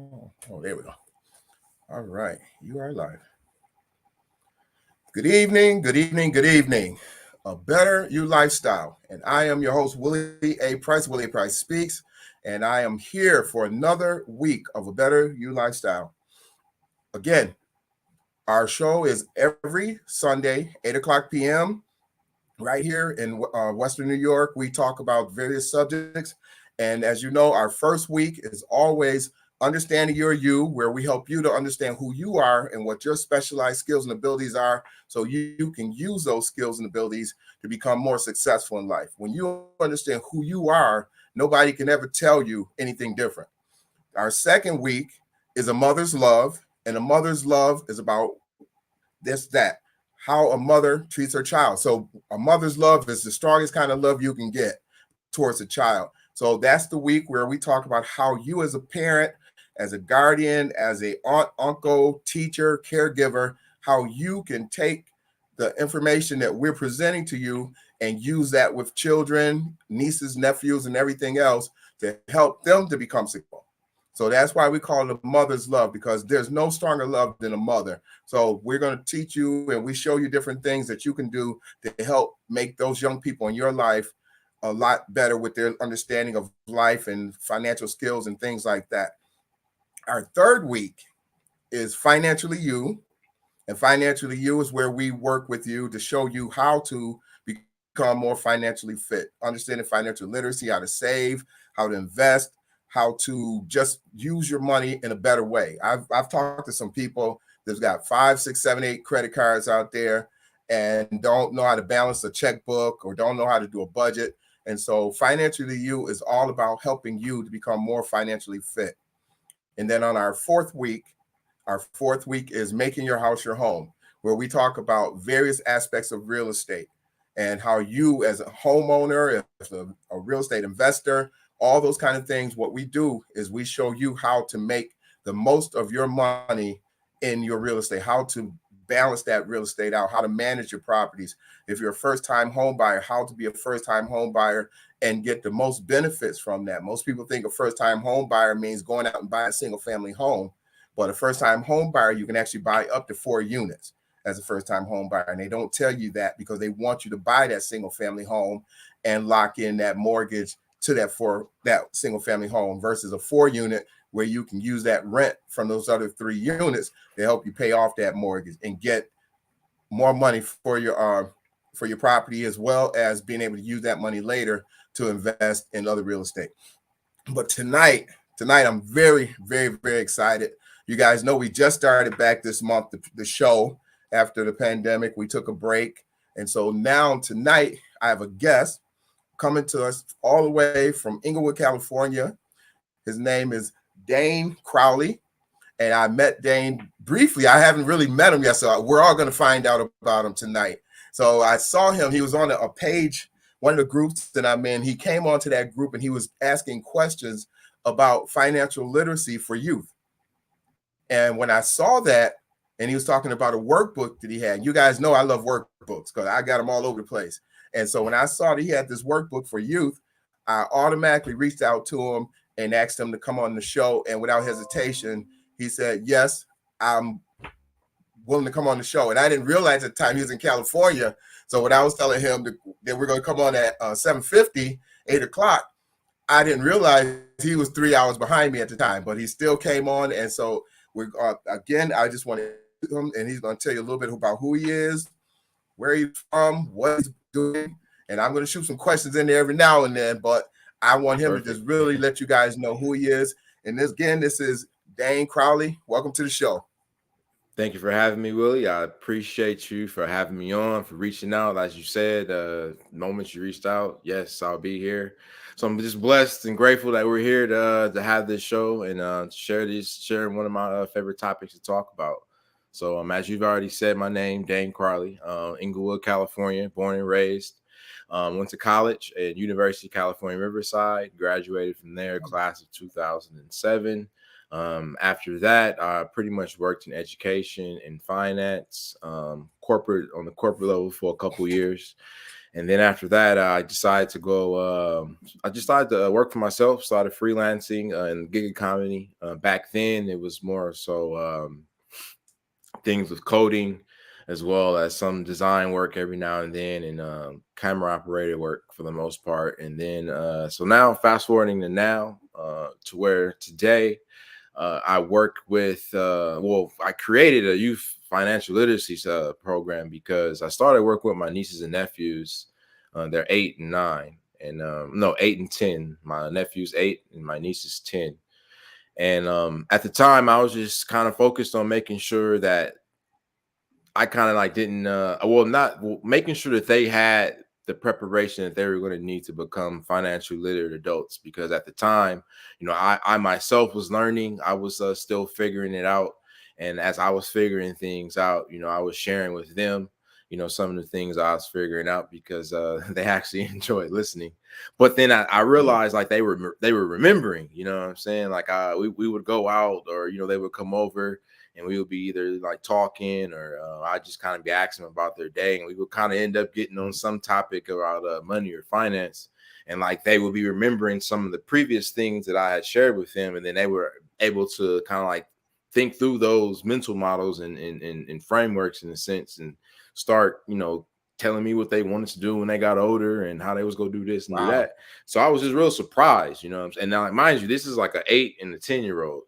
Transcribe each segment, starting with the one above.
Oh, there we go. All right. You are live. Good evening, good evening, good evening. A Better You Lifestyle. And I am your host, Willie A. Price. Willie A. Price Speaks. And I am here for another week of A Better You Lifestyle. Again, our show is every Sunday, 8 o'clock p.m. right here in Western New York. We talk about various subjects. And as you know, our first week is always Understanding Your You, where we help you to understand who you are and what your specialized skills and abilities are so you can use those skills and abilities to become more successful in life. When you understand who you are, nobody can ever tell you anything different. Our second week is A Mother's Love, and A Mother's Love is about that how a mother treats her child. So a mother's love is the strongest kind of love you can get towards a child. So that's the week where we talk about how you as a parent, as a guardian, as a aunt, uncle, teacher, caregiver, how you can take the information that we're presenting to you and use that with children, nieces, nephews, and everything else to help them to become successful. So that's why we call it a mother's love, because there's no stronger love than a mother. So we're going to teach you and we show you different things that you can do to help make those young people in your life a lot better with their understanding of life and financial skills and things like that. Our third week is Financially You. And Financially You is where we work with you to show you how to become more financially fit, understanding financial literacy, how to save, how to invest, how to just use your money in a better way. I've talked to some people that's got 5, 6, 7, 8 credit cards out there and don't know how to balance a checkbook or don't know how to do a budget. And so Financially You is all about helping you to become more financially fit. And then on our fourth week is Making Your House Your Home, where we talk about various aspects of real estate and how you as a homeowner, as a real estate investor, all those kind of things, what we do is we show you how to make the most of your money in your real estate, how to balance that real estate out, how to manage your properties. If you're a first-time home buyer, how to be a first-time home buyer and get the most benefits from that. Most people think a first-time home buyer means going out and buying a single-family home, but a first-time home buyer, you can actually buy up to 4 units as a first-time home buyer. And they don't tell you that because they want you to buy that single-family home and lock in that mortgage to that single family home versus a 4 unit where you can use that rent from those other 3 units to help you pay off that mortgage and get more money for your property, as well as being able to use that money later to invest in other real estate. But tonight I'm very, very, very excited. You guys know we just started back this month, the show after the pandemic. We took a break. And so now tonight I have a guest coming to us all the way from Inglewood, California. His name is Dhane Crowley. And I met Dhane briefly. I haven't really met him yet, so we're all going to find out about him tonight. So I saw him. He was on a page, one of the groups that I'm in. He came onto that group and he was asking questions about financial literacy for youth. And when I saw that, and he was talking about a workbook that he had, you guys know I love workbooks because I got them all over the place. And so when I saw that he had this workbook for youth, I automatically reached out to him and asked him to come on the show. And without hesitation, he said, yes, I'm willing to come on the show. And I didn't realize at the time he was in California. So when I was telling him that we're going to come on at 7:50, 8 o'clock, I didn't realize he was 3 hours behind me at the time, but he still came on. And so we're again, I just want to him, and he's going to tell you a little bit about who he is, where he's from, what he's doing. And I'm going to shoot some questions in there every now and then, but I want him to just really let you guys know who he is. And this is Dhane Crowley. Welcome to the show. Thank you for having me, Willie. I appreciate you for having me on, for reaching out. As you said, the moment you reached out, yes, I'll be here. So I'm just blessed and grateful that we're here to have this show and sharing one of my favorite topics to talk about. So as you've already said, my name, Dhane Crowley, Inglewood, California, born and raised. Went to college at University of California, Riverside, graduated from there, class of 2007. After that, I pretty much worked in education and finance, on the corporate level for a couple years. And then after that, I decided to go. I decided to work for myself. Started freelancing and gig economy. Back then, it was more so things with coding, as well as some design work every now and then, and camera operator work for the most part. And then, so now, fast forwarding to now, to where today, I work with. I created a youth financial literacy program because I started working with my nieces and nephews. They're 8 and 9, and no, 8 and 10. My nephew's 8 and my niece is 10. And at the time, I was just kind of focused on making sure that I kind of like didn't, making sure that they had the preparation that they were going to need to become financially literate adults. Because at the time, I myself was learning. I was still figuring it out. And as I was figuring things out, I was sharing with them, some of the things I was figuring out, because they actually enjoyed listening. But then I realized like they were remembering, you know what I'm saying? Like we would go out, or, they would come over, and we would be either like talking, or I just kind of be asking them about their day, and we would kind of end up getting on some topic about money or finance. And like they would be remembering some of the previous things that I had shared with them, and then they were able to kind of like think through those mental models and frameworks in a sense, and start, telling me what they wanted to do when they got older, and how they was going to do this and do Wow. that. So I was just real surprised, and now, like, mind you, this is like an 8 and a 10-year-old,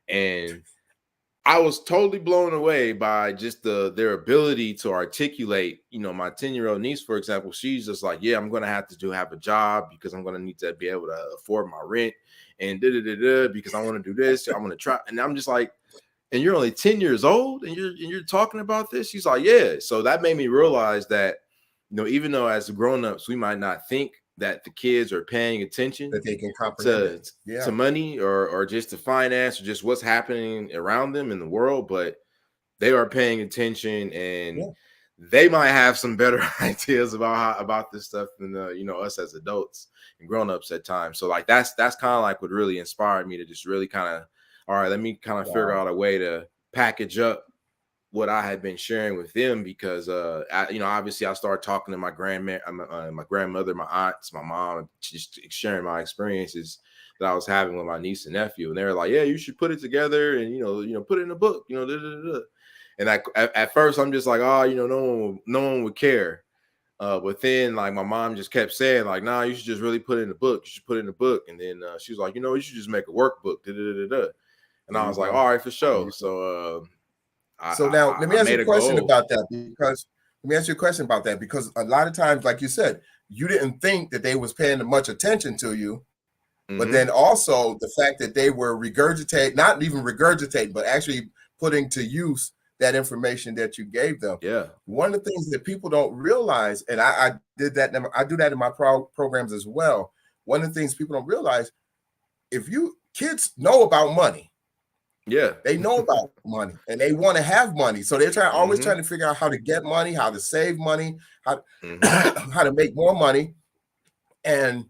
and I was totally blown away by just their ability to articulate. My 10-year-old niece, for example, she's just like, yeah, I'm going to have to have a job, because I'm going to need to be able to afford my rent, and because I want to do this. I want to try. And I'm just like, and you're only 10 years old, and you're talking about this? She's like, yeah. So that made me realize that, even though as grown-ups, we might not think that the kids are paying attention That they can comprehend to it. Yeah. to money, or just to finance, or just what's happening around them in the world, but they are paying attention, and Yeah. they might have some better ideas about this stuff than us as adults and grown-ups at times. So like that's kind of like what really inspired me to just really kind of, all right, let me kind of figure Wow. out a way to package up what I had been sharing with them, because obviously I started talking to my my grandmother, my aunts, my mom, just sharing my experiences that I was having with my niece and nephew, and they were like, "Yeah, you should put it together, and put it in a book, da, da, da, da." And at first I'm just like, "Oh, no one would care." But then like my mom just kept saying like, "Nah, you should just really put it in a book. You should put it in a book." And then she was like, "You should just make a workbook." Da, da, da, da, da. And There I you was like, go. "All right, for There sure." you go. So So now let me I ask you made a a question goal. about that, because because a lot of times, like you said, you didn't think that they was paying much attention to you, but Mm-hmm. then also the fact that they were not even regurgitating, but actually putting to use that information that you gave them. Yeah. One of the things that people don't realize, and I did that, I do that in my programs as well. One of the things people don't realize, if you kids know about money, Yeah. they know about money, and they want to have money. So they're always Mm-hmm. trying to figure out how to get money, how to save money, how, Mm-hmm. how to make more money. And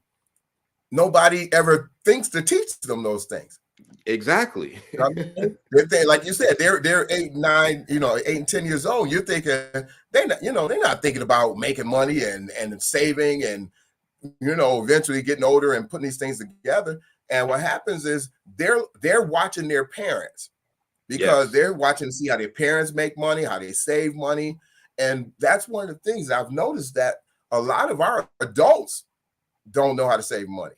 nobody ever thinks to teach them those things. Exactly. You know what I mean? Like you said, they're 8, 9, 8 and 10 years old. You're thinking they're not thinking about making money and saving, and eventually getting older and putting these things together. And what happens is they're watching their parents, because Yes. they're watching to see how their parents make money, how they save money. And that's one of the things I've noticed, that a lot of our adults don't know how to save money,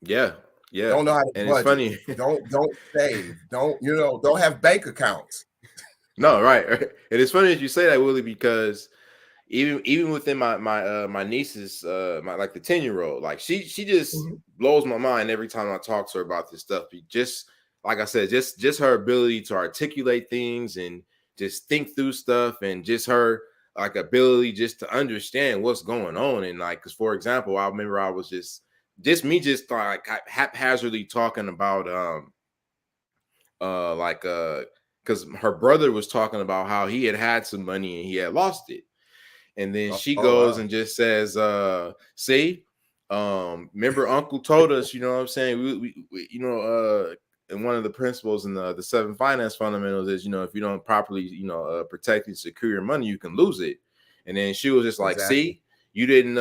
Yeah. Yeah. don't know how to And it's budget, funny. don't save, don't have bank accounts. No, right. And it's funny that you say that, Willie, because even within my niece's my like the 10-year-old, like she just Mhm. blows my mind every time I talk to her about this stuff. Just like I said, just her ability to articulate things, and just think through stuff, and just her like ability just to understand what's going on. And like, because for example, I remember I was just like haphazardly talking about like because her brother was talking about how he had some money and he had lost it. And then Oh, she oh, goes wow. and just says, see, remember Uncle told us, you know what I'm saying? We and one of the principles in the 7 finance fundamentals is, if you don't properly, protect and secure your money, you can lose it. And then she was just like, Exactly. see, you didn't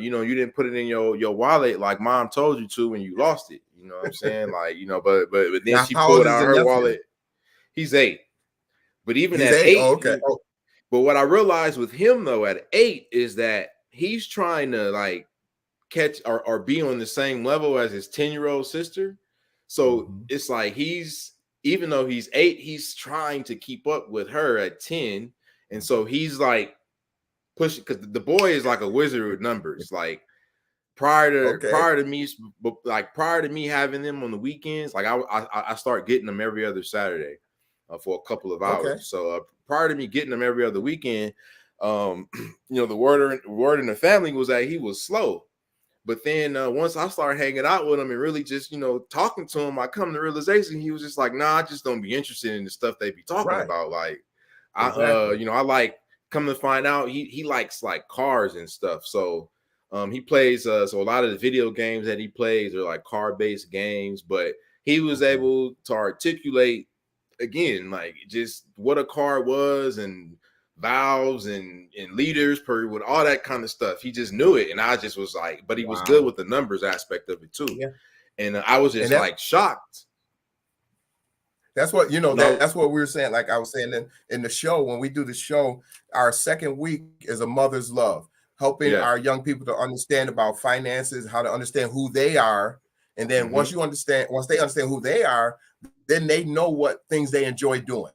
you didn't put it in your wallet like mom told you to when you lost it. You know what I'm saying? Like, but then Now, she how old pulled is out the her nephew? wallet. He's 8. But even He's at 8. Oh, 8, okay. Oh, but what I realized with him though at 8 is that he's trying to like catch or be on the same level as his 10-year-old sister. So mhm. it's like even though he's 8, he's trying to keep up with her at 10. And so he's like pushing, because the boy is like a wizard with numbers. Like Okay. prior to me having them on the weekends, like I start getting them every other Saturday for a couple of Okay. hours. So prior to me getting them every other weekend, the word in the family was that he was slow. But then once I started hanging out with him and really just, talking to him, I come to realization he was just like, nah, I just don't be interested in the stuff they be talking Right. about. Like, Exactly. I like, come to find out he likes like cars and stuff. So he plays so a lot of the video games that he plays are like car-based games, but he was Okay. able to articulate again like just what a car was and valves and liters per with all that kind of stuff. He just knew it, and I just was like, but he was good Wow. with the numbers aspect of it too. Yeah. And I was And just like shocked. that's what No, that's what we were saying. Like I was saying in the show, when we do the show, our second week is a mother's love, helping yeah, our young people to understand about finances, how to understand who they are. And then mm-hmm. once they understand who they are, then they know what things they enjoy doing.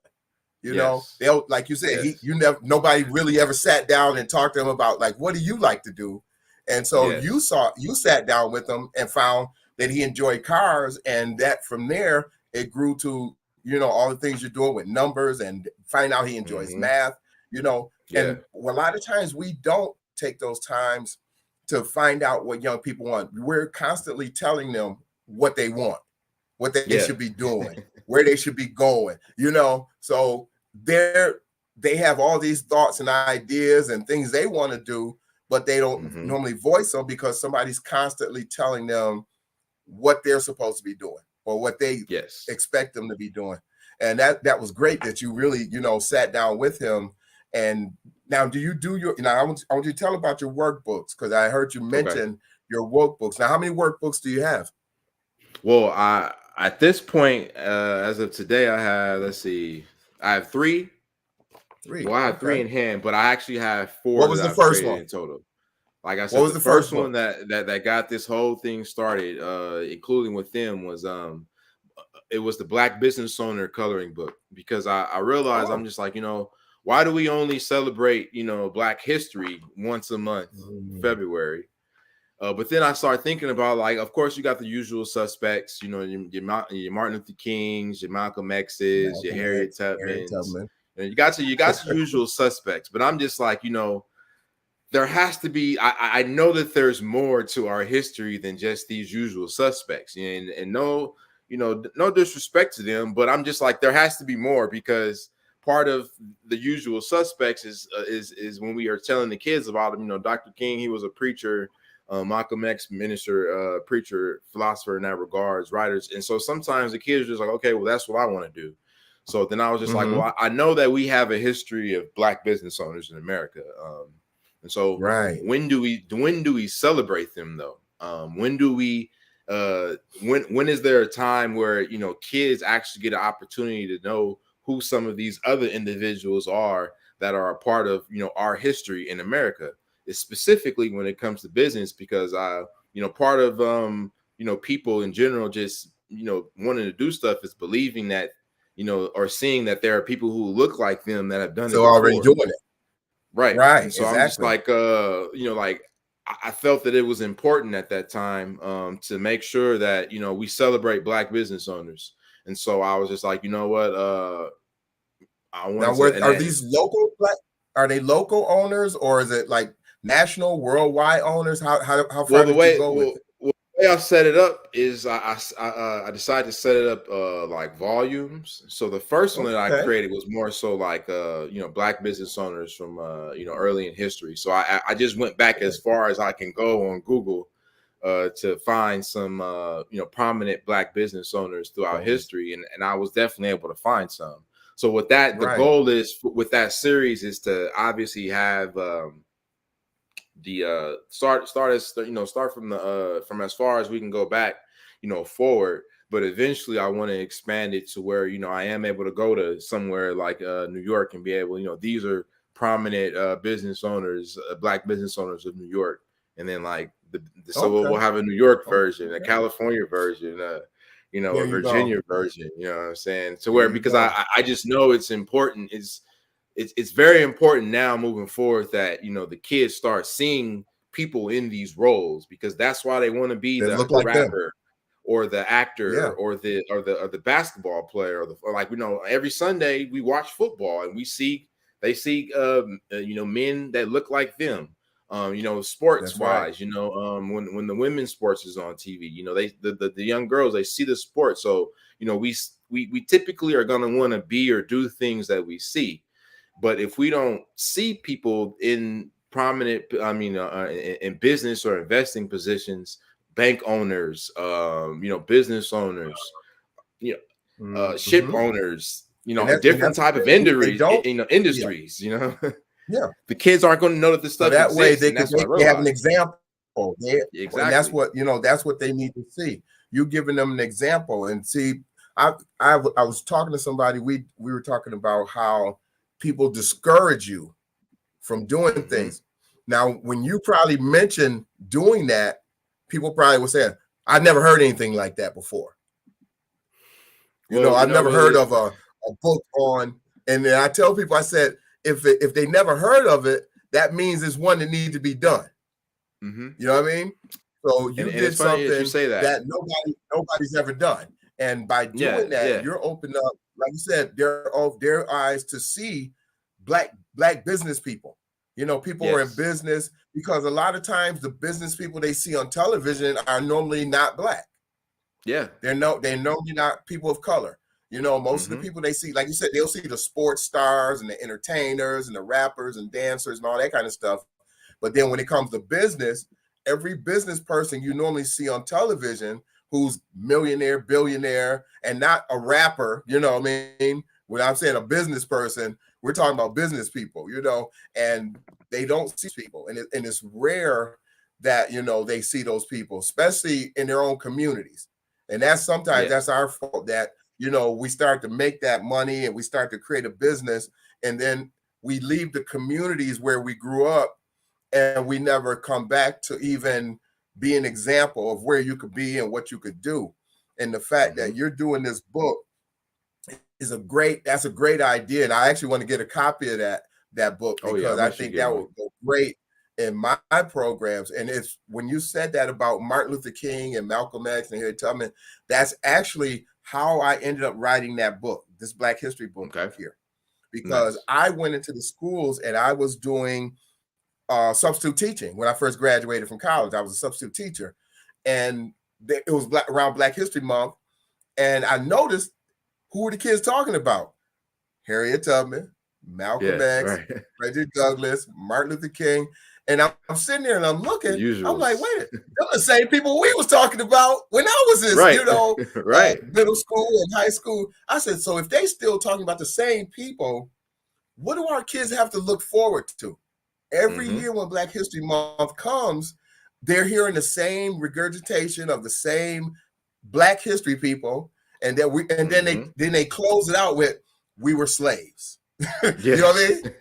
Yes, They'll, like you said, yes, nobody really ever sat down and talked to them about like, what do you like to do? And so you yes, sat down with them and found that he enjoyed cars, and that from there it grew to all the things you're doing with numbers, and find out he enjoys mm-hmm. math. Yeah, And a lot of times we don't take those times to find out what young people want. We're constantly telling them what they want, what they yeah, should be doing, where they should be going. So they have all these thoughts and ideas and things they want to do, but they don't mm-hmm. normally voice them because somebody's constantly telling them what they're supposed to be doing or what they Yes. expect them to be doing. And that was great that you really sat down with him. And now, do you do your now I want you to tell about your workbooks, because I heard you Okay. mention your workbooks. Now, how many workbooks do you have? Well, I at this point, as of today, I have, let's see, I have 3. 3. Well, I have 3 Okay. in hand, but I actually have 4 What that was the I've first created one? in total. Like I What said, was the the first first one book? that got this whole thing started, including with them, was it was the Black Business Owner coloring book, because I realized, Oh. I'm just like, why do we only celebrate Black history once a month, February? But then I started thinking about, like, of course, you got the usual suspects, your Martin Luther Kings, your Malcolm X's, your Malcolm Harriet X, Harriet Tubmans, Tubman. and you got your usual suspects. But I'm just like, there has to be. I know that there's more to our history than just these usual suspects, and no, no disrespect to them, but I'm just like, there has to be more, because part of the usual suspects is when we are telling the kids about him. Dr. King, he was a preacher. Malcolm X, minister, preacher, philosopher in that regards, writers. And so sometimes the kids are just like, okay, well, that's what I want to do. So then I was just like, well, I know that we have a history of Black business owners in America. And so Right. when do we celebrate them though? When do we when is there a time where kids actually get an opportunity to know who some of these other individuals are that are a part of our history in America? Is specifically when it comes to business, because part of people in general just wanting to do stuff is believing that or seeing that there are people who look like them that have done it So already before. doing it. Right. Right. And so I'm just Exactly. like like I felt that it was important at that time to make sure that we celebrate Black business owners. And so I was just like, you know what, I Now, wanted to, are these local? Are they local owners, or is it like national, worldwide owners? How well, far did you go with it? the way I set it up is I decided to set it up like volumes. So the first one that I Okay. created was more so like Black business owners from early in history. So I just went back as far as I can go on Google to find some prominent Black business owners throughout history, and I was definitely able to find some. So with that, the Right. goal is with that series is to obviously have start as start from as far as we can go back, forward. But eventually, I want to expand it to where I am able to go to somewhere like New York and be able, these are prominent business owners, Black business owners of New York, and then like so we'll Okay. have a New York version, a Okay. California version, There a you go. Virginia version. You know what I'm saying? To There where you because go. I just know it's important. It's very important now moving forward that the kids start seeing people in these roles, because that's why they want to be That the look like them. rapper or the actor Yeah. or the basketball player or like every Sunday we watch football and they see men that look like them, sports That's right. wise, when the women's sports is on TV, the young girls, they see the sport. So we typically are going to want to be or do things that we see. But if we don't see people in prominent, in business or investing positions, bank owners, business owners, ship Mm-hmm. owners, And different that's the type of thing. They industries, don't. Yeah. industries, Yeah. the kids aren't going to know that this So stuff that way exists, and that's what I they have an realized. example. And that's Exactly. that's what they need to see. You giving them an example. And see, I was talking to somebody. We were talking about how people discourage you from doing Mm-hmm. things. Now, when you probably mention doing that, people probably will say, "I've never heard anything like that before." Well, I've never heard Willie. of a book on. And then I tell people, I said, if they never heard of it, that means it's one that needs to be done. Mm-hmm. You know what I mean? So And you it's did funny that you something say that. that nobody's ever done. And by doing that, Yeah. you're opening up, like you said, their eyes to see black business people. People who are in Yes. business, because a lot of times the business people they see on television are normally not black. Yeah. They're normally not people of color. Most of the people they see, like you said, they'll see the sports stars and the entertainers and the rappers and dancers and all that kind of stuff. But then when it comes to business, every business person you normally see on television who's millionaire, billionaire, and not a rapper, you know what I mean? When I'm saying a business person, we're talking about business people, and they don't see people. And it's rare that, they see those people, especially in their own communities. And sometimes Yeah. that's our fault that, we start to make that money and we start to create a business, and then we leave the communities where we grew up and we never come back to even be an example of where you could be and what you could do. And the fact that you're doing this book that's a great idea. And I actually want to get a copy of that book, Oh yeah, I'll because I make sure you think get that one. would go great in my programs. And it's when you said that about Martin Luther King and Malcolm X and Harriet Tubman, that's actually how I ended up writing that book, this Black History book Okay. here, because Nice. I went into the schools and I was doing substitute teaching. When I first graduated from college, I was a substitute teacher, and it was around Black History Month, and I noticed, who were the kids talking about? Harriet Tubman, Malcolm Yeah. X, Right. Frederick Douglass, Martin Luther King. And I'm sitting there and I'm The looking, I'm like, usuals. wait, they're the same people we was talking about when I was Right. Right. middle school and high school. I said, so if they still talking about the same people, what do our kids have to look forward to? Every year when Black History Month comes, they're hearing the same regurgitation of the same Black history people, and then they close it out with, "We were slaves." You know what I Yes. mean?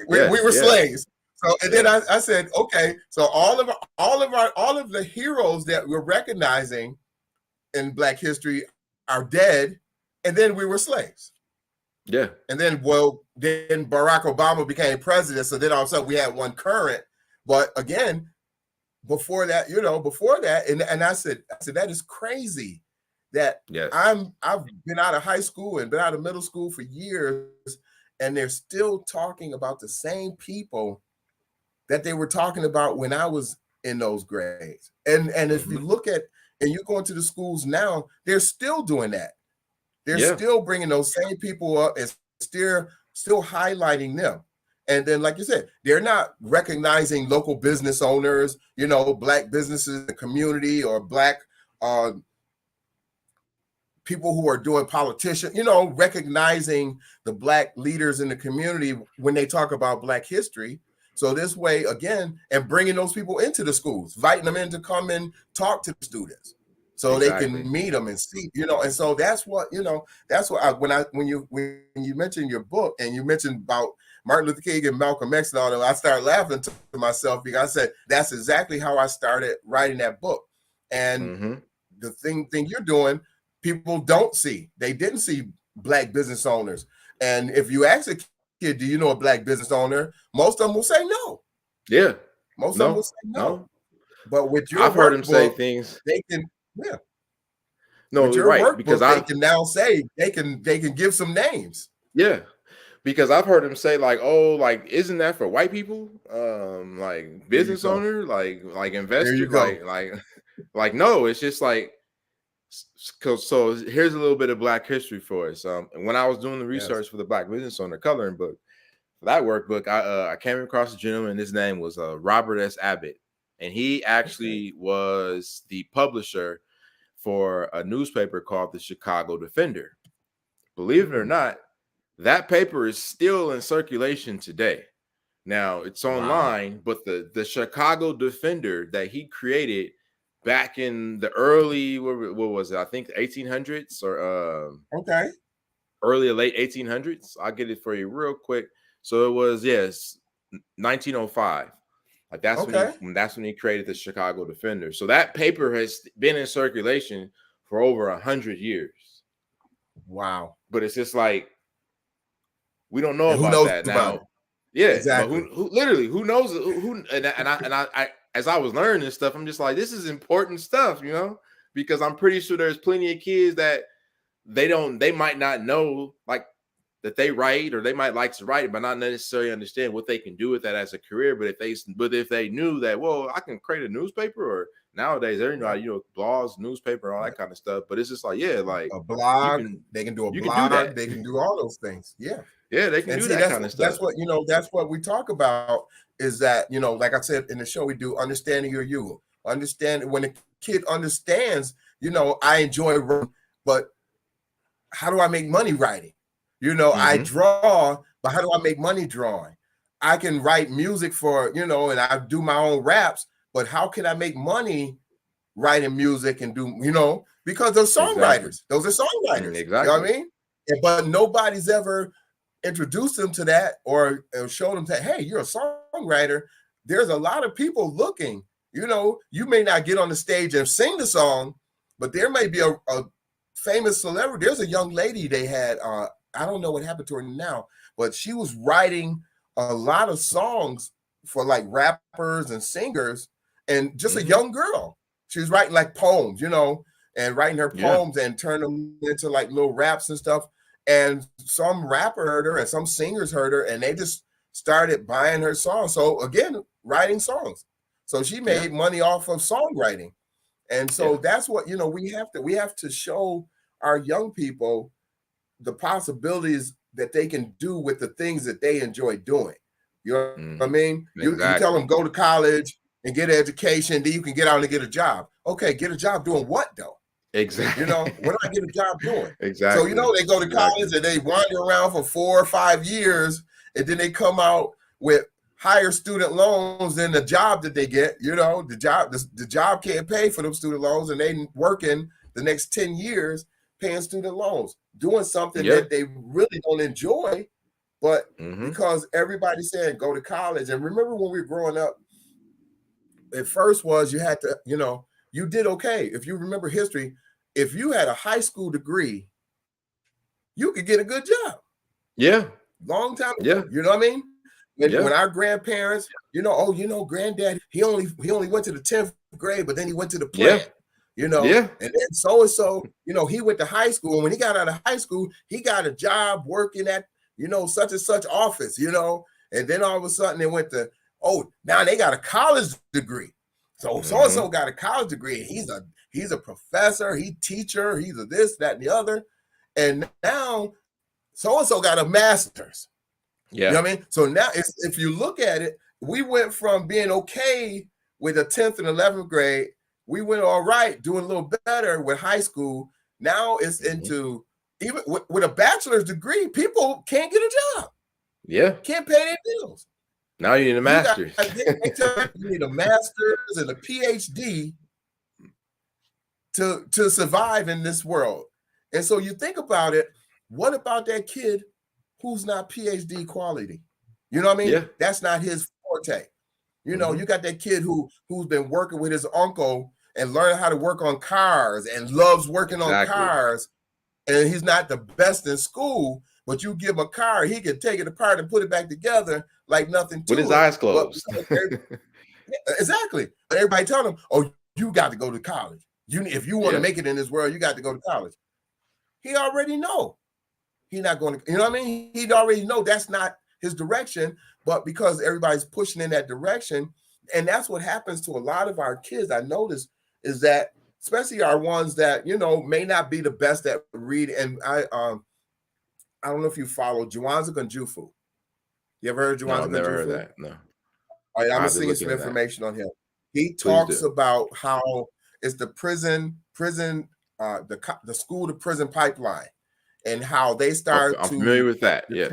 Yeah. We were Yeah. slaves. So and then Yeah. I said, okay, so all of the heroes that we're recognizing in Black history are dead, and then we were slaves. Yeah. And then, then Barack Obama became president. So then all of a sudden we had one current. But again, before that, and I said, that is crazy that Yes. I've been out of high school and been out of middle school for years, and they're still talking about the same people that they were talking about when I was in those grades. And if you look at, and you go into the schools now, they're still doing that. They're still bringing those same people up and still highlighting them. And then, like you said, they're not recognizing local business owners, Black businesses in the community, or Black people who are doing politicians, recognizing the Black leaders in the community when they talk about Black history. So this way, again, and bringing those people into the schools, inviting them in to come and talk to the students, so they Exactly. can meet them and see, and so that's what, that's what when you mentioned your book and you mentioned about Martin Luther King and Malcolm X and all that, I started laughing to myself because I said, that's exactly how I started writing that book. And the thing you're doing, people don't see. They didn't see Black business owners. And if you ask a kid, do you know a Black business owner? Most of them will say no. Yeah. Most of them will say no. But with your I've heard him say workbook, things. they can, yeah. No, With your right, because workbook, they can now say they can give some names. Yeah, because I've heard him say like, "Oh, like isn't that for white people? Like There you business go. owner, like There you investor, go. like no, it's just like." So here's a little bit of Black history for us. When I was doing the Yes. research for the Black business owner coloring book, for that workbook, I came across a gentleman. His name was Robert S. Abbott, and he actually was the publisher for a newspaper called the Chicago Defender. Believe it or not, that paper is still in circulation today. Now it's online, but the Chicago Defender that he created back in the early, what was it? I think the 1800s or early or late 1800s. I'll get it for you real quick. So it was 1905. Like that's when he created the Chicago Defender. So that paper has been in circulation for over 100 years. Wow. But it's just like we don't know and about that now. It? Yeah, exactly. But who knows who and I as I was learning this stuff, I'm just like, this is important stuff, because I'm pretty sure there's plenty of kids that they might not know like that they write, or they might like to write, but not necessarily understand what they can do with that as a career. But if they knew that, well, I can create a newspaper, or nowadays everybody, blogs, newspaper, all that kind of stuff. But it's just like, like a blog, they can do a blog, they can do all those things. Yeah, they can do that kind of stuff. That's what that's what we talk about, is that, like I said in the show, we do understanding your you. Understand when a kid understands, I enjoy writing, but how do I make money writing? I draw, but how do I make money drawing? I can write music for, and I do my own raps, but how can I make money writing music and do, because they're songwriters. Those are songwriters. Exactly. You know what I mean? But nobody's ever introduced them to that or showed them that, hey, you're a songwriter. There's a lot of people looking. You may not get on the stage and sing the song, but there may be a famous celebrity. There's a young lady they had, I don't know what happened to her now, but she was writing a lot of songs for like rappers and singers, and just a young girl. She was writing like poems, and writing her poems and turn them into like little raps and stuff. And some rapper heard her and some singers heard her, and they just started buying her songs. So again, writing songs. So she made money off of songwriting. And so that's what, we have to show our young people the possibilities that they can do with the things that they enjoy doing. You know what I mean? You tell them, go to college and get an education, then you can get out and get a job. Okay, get a job doing what though? Exactly. What do I get a job doing? Exactly. So, they go to college and they wander around for 4 or 5 years, and then they come out with higher student loans than the job that they get. The job can't pay for them student loans, and they working the next 10 years paying student loans, doing something that they really don't enjoy, but because everybody's saying go to college. And remember when we were growing up, at first was you had to, you did okay. If you remember history, if you had a high school degree, you could get a good job. Yeah. Long time ago. You know what I mean? When our grandparents, granddad, he only went to the 10th grade, but then he went to the plant. And then so-and-so, he went to high school. And when he got out of high school, he got a job working at, such and such office, and then all of a sudden they went to, now they got a college degree. So so-and-so got a college degree. He's a professor, he's teacher, he's a this, that, and the other. And now so-and-so got a master's. You know what I mean? So now if you look at it, we went from being okay with a 10th and 11th grade. We went all right, doing a little better with high school. Now it's into, even with a bachelor's degree, people can't get a job. Yeah. Can't pay their bills. Now you need a You got master's. they tell you need a master's and a PhD to survive in this world. And so you think about it, what about that kid who's not PhD quality? You know what I mean? Yeah. That's not his forte. You know, you got that kid who's been working with his uncle and learning how to work on cars and loves working on cars, and he's not the best in school, but you give him a car, he can take it apart and put it back together like nothing to with his it. eyes closed. Exactly. Everybody tell him, oh, you got to go to college. If you want to make it in this world, you got to go to college. He already know. He's not going to, you know what I mean? He'd already know that's not his direction, but because everybody's pushing in that direction, and that's what happens to a lot of our kids, I notice, is that especially our ones that, you know, may not be the best at reading. And I don't know if you follow Juwanza Kunjufu. You ever heard of Juwanza Kunjufu? No, I've never heard that. No. All right, I'm gonna send you some information on him. He talks about how it's the the school to prison pipeline, and how they start I'm familiar with that. Yes.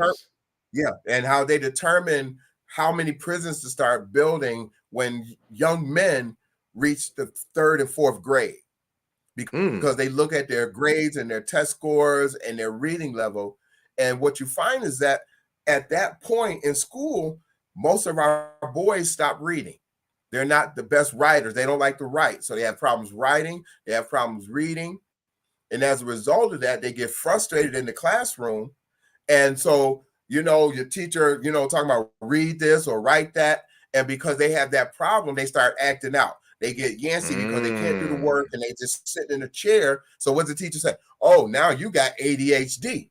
Yeah, and how they determine how many prisons to start building when young men reach the 3rd and 4th grade, because they look at their grades and their test scores and their reading level. And what you find is that at that point in school, most of our boys stop reading. They're not the best writers. They don't like to write. So they have problems writing. They have problems reading. And as a result of that, they get frustrated in the classroom. And so, you know, your teacher, you know, talking about read this or write that. And because they have that problem, they start acting out. They get yancy because they can't do the work and they just sit in a chair. So what's the teacher say? Oh, now you got ADHD.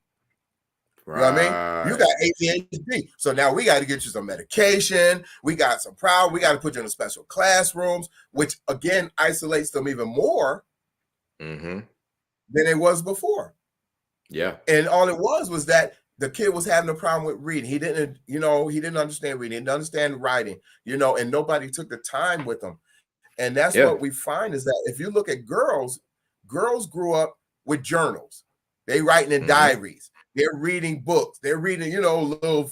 Right. You know what I mean? You got ADHD. So now we got to get you some medication. We got some problem. We got to put you in special classrooms, which again isolates them even more than it was before. Yeah. And all it was that the kid was having a problem with reading. He didn't, you know, he didn't understand reading, he didn't understand writing, you know, and nobody took the time with him. And that's what we find is that if you look at girls grew up with journals. They writing in diaries. They're reading books. They're reading, you know, little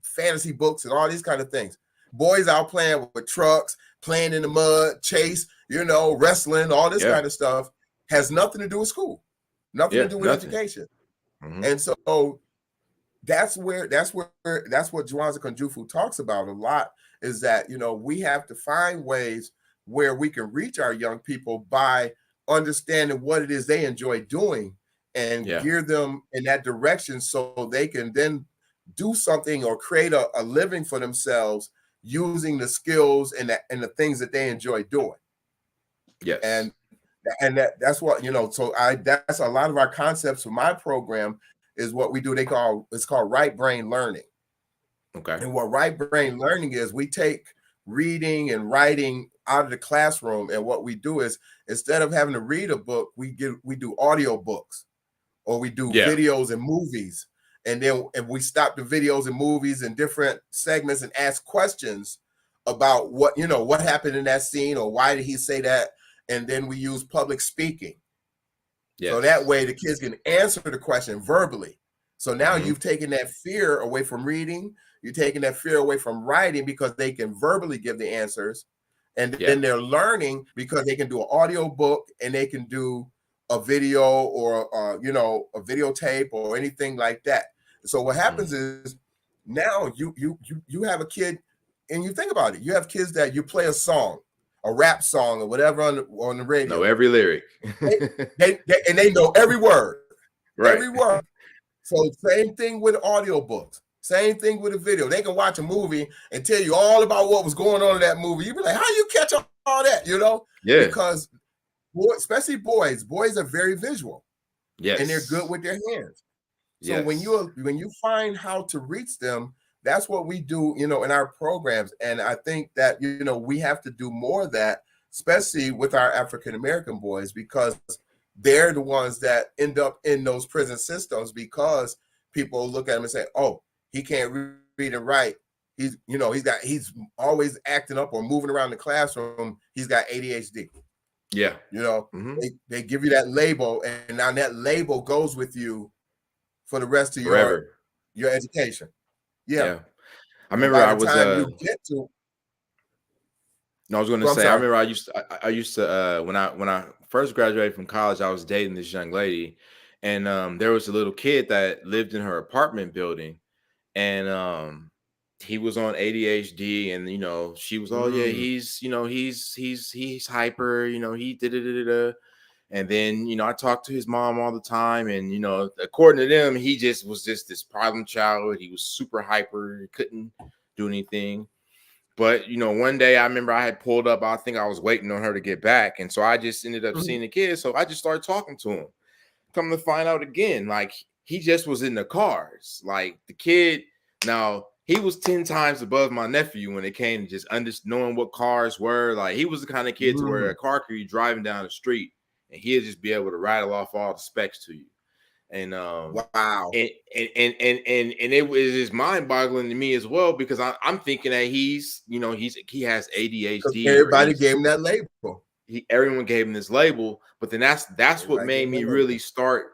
fantasy books and all these kind of things. Boys out playing with trucks, playing in the mud, chase, you know, wrestling, all this kind of stuff has nothing to do with school, nothing to do with education. And so that's what Juwanza Kunjufu talks about a lot, is that, you know, we have to find ways where we can reach our young people by understanding what it is they enjoy doing and gear them in that direction so they can then do something or create a living for themselves using the skills and the things that they enjoy doing. Yes. And that's what, you know, so that's a lot of our concepts for my program is what we do. It's called right brain learning. Okay. And what right brain learning is, we take reading and writing out of the classroom, and what we do is, instead of having to read a book, we do audio books, or we do videos and movies. And then if we stop the videos and movies in different segments and ask questions about what happened in that scene, or why did he say that? And then we use public speaking. So that way the kids can answer the question verbally. So now you've taken that fear away from reading. You're taking that fear away from writing, because they can verbally give the answers. And then they're learning because they can do an audio book, and they can do a video, or you know, a videotape or anything like that. So what happens is, now you have a kid, and you think about it. You have kids that you play a song, a rap song or whatever on the radio. Know every lyric. they know every word. Right. Every word. So same thing with audiobooks. Same thing with a video. They can watch a movie and tell you all about what was going on in that movie. You be like, how you catch all that? You know? Yeah. Because especially boys are very visual. Yes. And they're good with their hands. So when you find how to reach them, that's what we do, you know, in our programs. And I think that, you know, we have to do more of that, especially with our African-American boys, because they're the ones that end up in those prison systems, because people look at them and say, oh, he can't read and write. He's always acting up or moving around the classroom. He's got ADHD. Yeah. You know, they give you that label, and now that label goes with you for the rest of your education. Yeah. I And remember by I the was time you get to, no, I was going to well, I'm say, I sorry. remember I used to when I first graduated from college, I was dating this young lady, and there was a little kid that lived in her apartment building, and he was on ADHD, and she was, oh yeah, Mm, he's he's hyper, he did it. And then, I talked to his mom all the time. And, according to them, he just was just this problem child. He was super hyper. He couldn't do anything. But, one day I remember I had pulled up. I think I was waiting on her to get back. And so I just ended up mhm, seeing the kid. So I just started talking to him. Come to find out again, like he just was in the cars. Like the kid, now he was 10 times above my nephew when it came to just knowing what cars were. Like he was the kind of kid to where mm. a car could be driving down the street and he'd just be able to rattle off all the specs to you. And Wow. and it was just mind-boggling to me as well, because I'm thinking that he has Because ADHD, or everybody gave him that label. everyone gave him this label. But then that's what Everybody gave made him me that really label. start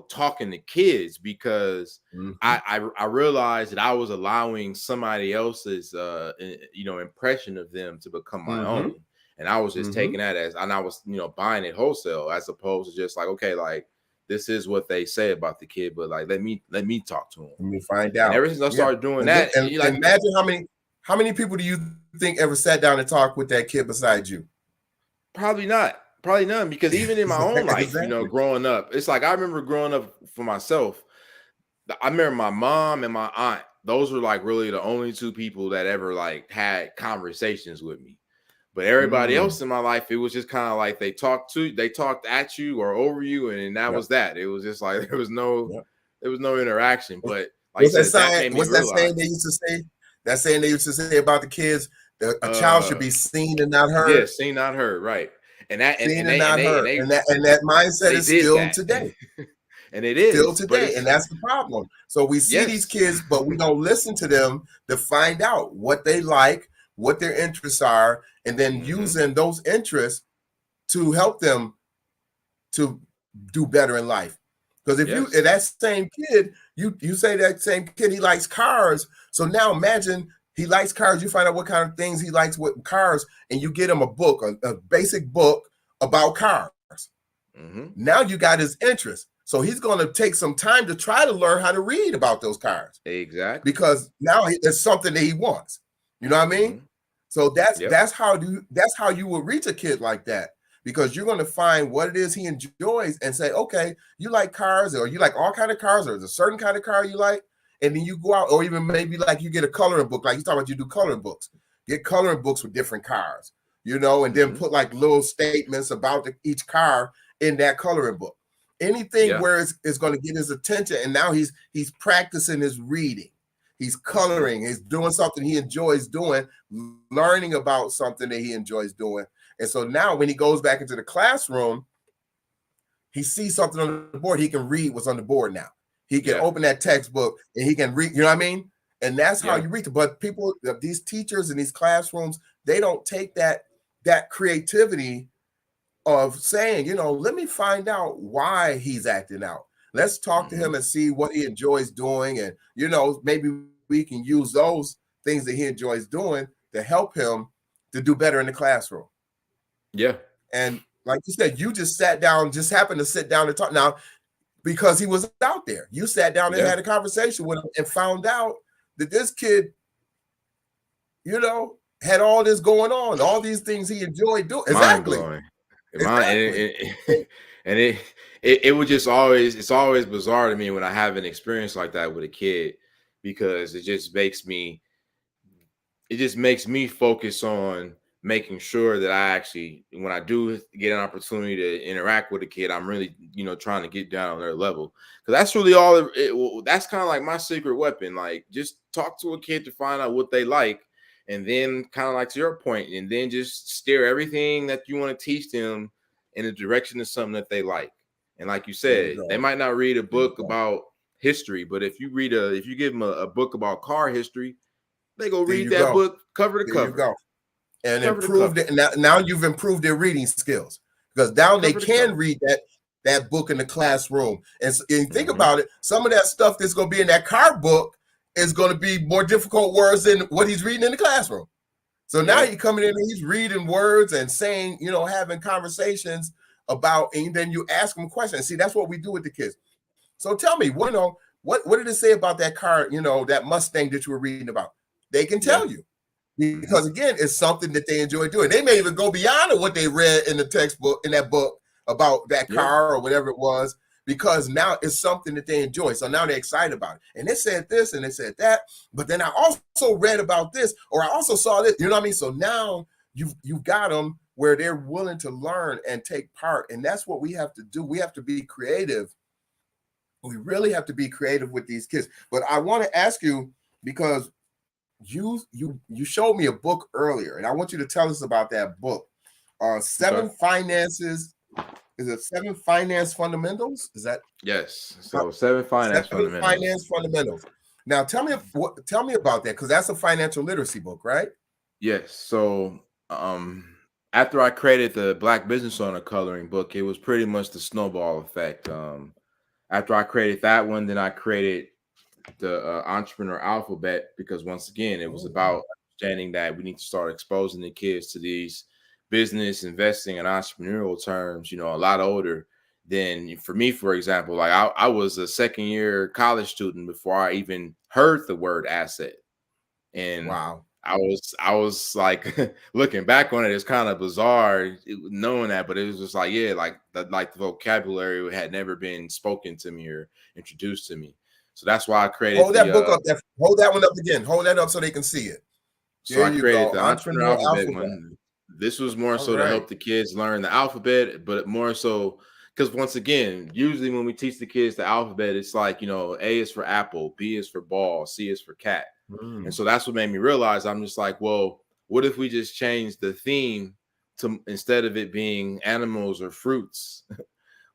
talking to kids, because Hmm. I realized that I was allowing somebody else's impression of them to become my Hmm. own, and I was just Hmm. taking that and I was buying it wholesale, as opposed to just like, okay, like this is what they say about the kid, but like let me talk to him. Let me find And out. ever since I Yeah. started doing And look, that, and like, imagine how many people do you think ever sat down and talked with that kid beside you? probably not. Probably none, because even in my own life, Exactly. growing up, it's like I remember growing up for myself. I remember my mom and my aunt. Those were like really the only two people that ever like had conversations with me. But everybody Mm, else in my life, it was just kind of like they talked at you or over you, and that yep. was that. It was just like Yep. there was no interaction. What's But like you what's that said, that saying? made me What's that realize, saying they used to say? That saying they used to say about the kids: that a child should uh, be seen and not yeah, heard. seen not heard, right? And that Seen and and they and not they and heard. they And that mindset they is did still that, today. and it Still is, but today. it's And that's the problem. So we see these yes. kids, but we don't listen to them to find out what they like, what their interests are, and then Hmm. using those interests to help them to do better in life. Because if Yes. that same kid, you say that same kid, he likes cars. So now imagine he likes cars. You find out what kind of things he likes with cars, and you get him a book, a basic book about cars. Hmm. Now you got his interest. So he's going to take some time to try to learn how to read about those cars, Exactly. because now it's something that he wants. You know what I mean? Hmm. So that's Yep. that's how you would reach a kid like that, because you're going to find what it is he enjoys and say, okay, you like cars, or you like all kind of cars, or there's a certain kind of car you like, and then you go out, or even maybe like you get a coloring book, like you talk about, you do coloring books, get coloring books with different cars, and then Hmm. put like little statements about each car in that coloring book. Anything Yeah. where it's going to get his attention, and now he's practicing his reading. He's Hmm. coloring. He's doing something he enjoys doing, learning about something that he enjoys doing. And so now when he goes back into the classroom, he sees something on the board. He can read what's on the board now. He can Yeah. open that textbook and he can read, you know what I mean? And that's how Yeah. you read it. But people, these teachers in these classrooms, they don't take that creativity of saying, let me find out why he's acting out. Let's talk to Hmm. him and see what he enjoys doing. And, maybe we can use those things that he enjoys doing to help him to do better in the classroom. Yeah. And like you said, you just sat down, just happened to sit down and talk now because he was out there. You sat down and Yeah. had a conversation with him and found out that this kid, had all this going on, all these things he enjoyed doing. Mind Exactly. blowing. Mine and Exactly. and it was just always, it's always bizarre to me when I have an experience like that with a kid, because it just makes me focus on making sure that I actually, when I do get an opportunity to interact with a kid, I'm really, trying to get down on their level. Because that's really all that's kind of like my secret weapon. Like, just talk to a kid to find out what they like. And then, kind of like to your point, and then just steer everything that you want to teach them in the direction of something that they like. And like you There you said, they go. might not read a There you book go. about history, but if you give them a book about car history, they go There read you that go. book cover to There you cover, go. And cover to improved cover, it. Now you've improved their reading skills, because now they cover to can cover. read that book in the classroom. And think Hmm. about it. Some of that stuff that's going to be in that car book is going to be more difficult words than what he's reading in the classroom. So now Yeah. he's coming in and he's reading words and saying, you know, having conversations about, and then you ask them questions. See, that's what we do with the kids. So tell me, what, you know, what did it say about that car, you know, that Mustang that you were reading about? They can Yeah. tell you. Because again, it's something that they enjoy doing. They may even go beyond what they read in the textbook, in that book about that car or whatever it was, because now it's something that they enjoy. So now they're excited about it. And they said this and they said that, but then I also read about this, or I also saw this, you know what I mean? So now you've got them where they're willing to learn and take part. And that's what we have to do. We have to be creative. We really have to be creative with these kids. But I want to ask you, because you showed me a book earlier, and I want you to tell us about that book. Seven Finances. Is it Seven Finance Fundamentals? Is that? Yes. So Seven Finance Fundamentals. Now tell me about that, because that's a financial literacy book, right? Yes. So after I created the Black Business Owner coloring book, it was pretty much the snowball effect. After I created that one, then I created the Entrepreneur Alphabet, because once again, it was about understanding that we need to start exposing the kids to these business, investing, and entrepreneurial terms, you know, a lot older than, for me, for example, like I was a second year college student before I even heard the word asset. And wow, I was like, looking back on it, it's kind of bizarre knowing that, but it was just like, yeah, like the vocabulary had never been spoken to me or introduced to me. So that's why I created hold that book up. Hold that one up again. Hold that up so they can see it. So There I you created go. the Entrepreneur Entrepreneur Alphabet Alphabet. one. This was more All so to right. help the kids learn the alphabet, but more so because, once again, usually when we teach the kids the alphabet, it's like, you know, A is for apple, B is for ball, C is for cat. And so that's what made me realize, I'm just like, well, what if we just change the theme to, instead of it being animals or fruits,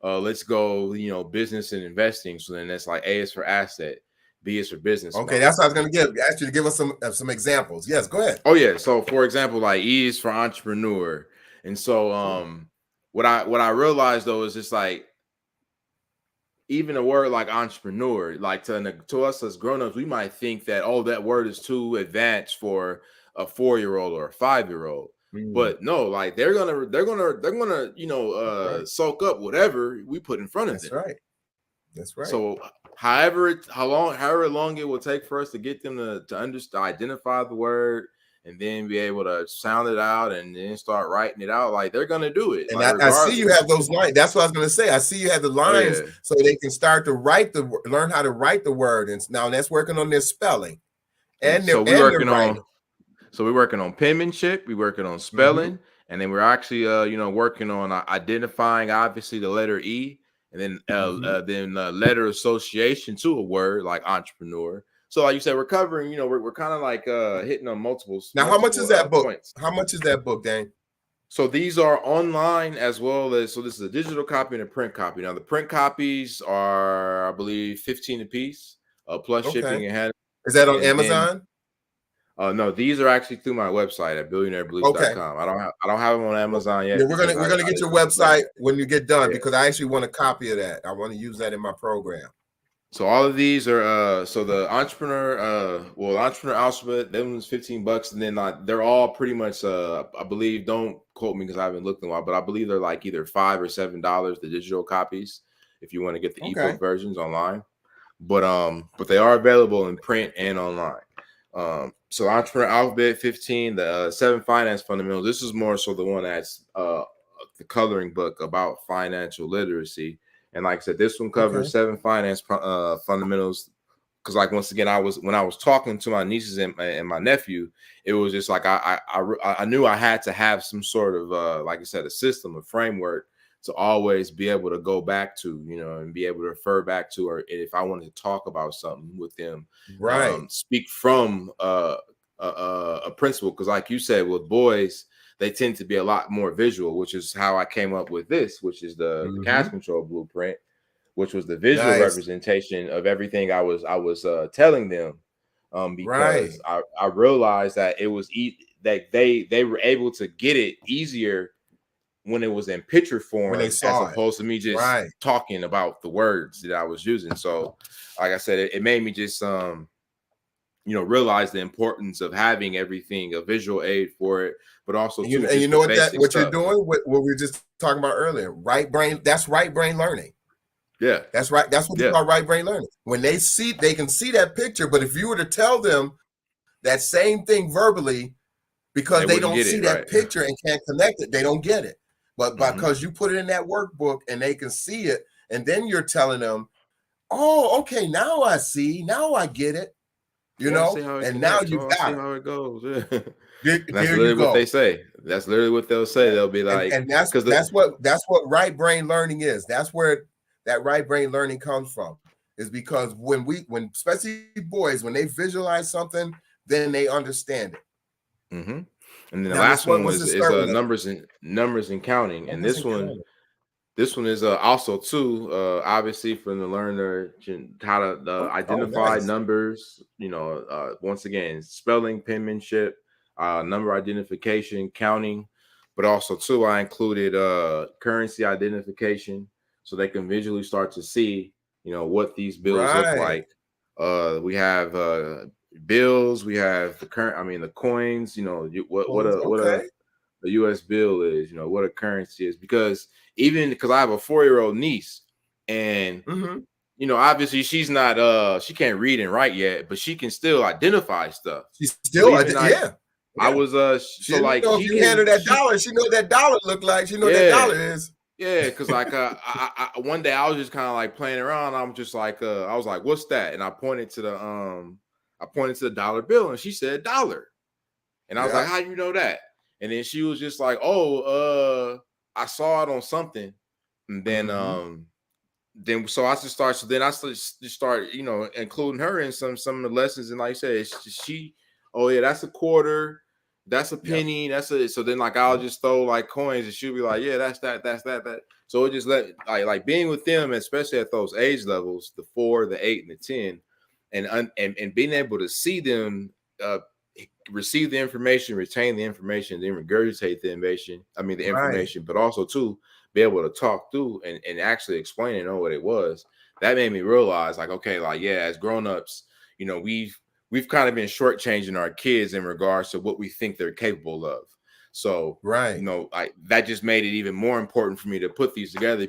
let's go, you know, business and investing. So then that's like A is for asset, B is for business Okay, model. that's what I was going to ask you to give us some examples. Yes, go ahead. Oh yeah. So for example, like E is for entrepreneur. And so what I realized though is just like, even a word like entrepreneur, like to us as grown-ups, we might think that, oh, that word is too advanced for a 4-year-old or a 5-year-old. But no, like they're gonna, you know, Right. soak up whatever we put in front of That's them. right. That's right. So however long it will take for us to get them to understand, identify the word, and then be able to sound it out and then start writing it out, like they're gonna do it. And Like I see you regardless. have those lines. That's what I was going to say. I see you have the Oh lines yeah. so they can start to learn how to write the word. And now that's working on their spelling and So their we're working on penmanship, we're working on spelling, and then we're actually you know, working on identifying obviously the letter E, and then letter association to a word like entrepreneur. So like you said, we're covering, you know, we're kind of like hitting on multiple Now, how much is that book? points. How much is that book, Dane? So these are online as well as, so this is a digital copy and a print copy. Now the print copies are, I believe, 15 a piece, plus shipping and handling. Is that on And then Amazon? no, these are actually through my website at billionairebelief.com. I don't have them on Amazon yet. Yeah, we're gonna get your website when you get done, yeah. because I actually want a copy of that. I want to use that in my program. So all of these are so the entrepreneur alphabet, them was $15, and then they're all pretty much I believe, don't quote me because I haven't looked in a while, but I believe they're like either $5 or $7, the digital copies, if you want to get the ebook versions online. But they are available in print and online. So Entrepreneur Alphabet 15, the 7 Finance Fundamentals. This is more so the one that's the coloring book about financial literacy. And like I said, this one covers 7 finance fundamentals. Because, like, once again, when I was talking to my nieces and my nephew, it was just like I knew I had to have some sort of like I said, a system, a framework to always be able to go back to, you know, and be able to refer back to, or if I wanted to talk about something with them, speak from a principle. Because, like you said, with boys, they tend to be a lot more visual, which is how I came up with this, which is the cash control blueprint, which was the visual representation of everything I was telling them, because I realized that it was that they were able to get it easier when it was in picture form, as opposed to me just talking about the words that I was using. So, like I said, it made me just realize the importance of having everything, a visual aid for it, but also too And you just know the what basic what you're stuff. doing, what we were just talking about earlier, right brain. That's right brain learning. Yeah, That's right. That's what you yeah, call right brain learning. When they can see that picture, but if you were to tell them that same thing verbally, because they they wouldn't don't get see it that right. picture and can't connect it, they don't get it. But Hmm. because you put it in that workbook and they can see it, and then you're telling them, oh, okay, now I see, now I get it, Yeah, I see how it and now connects. you Oh, I see got it. how it goes. Yeah. And that's There you literally what they go. say. That's literally what they'll say. Yeah. They'll be like, And that's because what right brain learning is. That's where that right brain learning comes from. Is because when especially boys, when they visualize something, then they understand it. and then the Now, Miss, last one what's the is start with that? numbers and counting. And Numbers this and one counting. This one is also too obviously for the learner how to Oh, identify nice. numbers. Once again, spelling, penmanship, number identification, counting, but also too I included currency identification so they can visually start to see what these bills look Right. like. We have bills. We have the coins. What a Okay. US bill is, what a currency is. Because even because I have a 4-year-old niece, and Mm-hmm. obviously she's not she can't read and write yet, but she can still identify stuff. She's So still, even yeah. I Yeah. was She so didn't like know if you handed that dollar, she know what that dollar look like. She know what that yeah. dollar is. Yeah, because like one day I was just kind of like playing around. I'm just like I was like, "What's that?" And I pointed to the dollar bill, and she said dollar. And I was like, Yeah. "How you know that?" And then she was just like, "Oh, I saw it on something." And Mm-hmm. then so I just start. So then I just start, including her in some of the lessons. And like I said, oh yeah, that's a quarter, that's a Yep. penny, that's a. So then like I'll Yep. just throw like coins, and she'll be like, "Yeah, that's that." So it just like being with them, especially at those age levels, the 4, the 8, and the 10, and being able to see them. Receive the information, retain the information, then regurgitate the information. The Right. information, but also too be able to talk through and actually explain and know what it was. That made me realize, like, okay, like yeah, as grown-ups, we've kind of been shortchanging our kids in regards to what we think they're capable of. So Right. that just made it even more important for me to put these together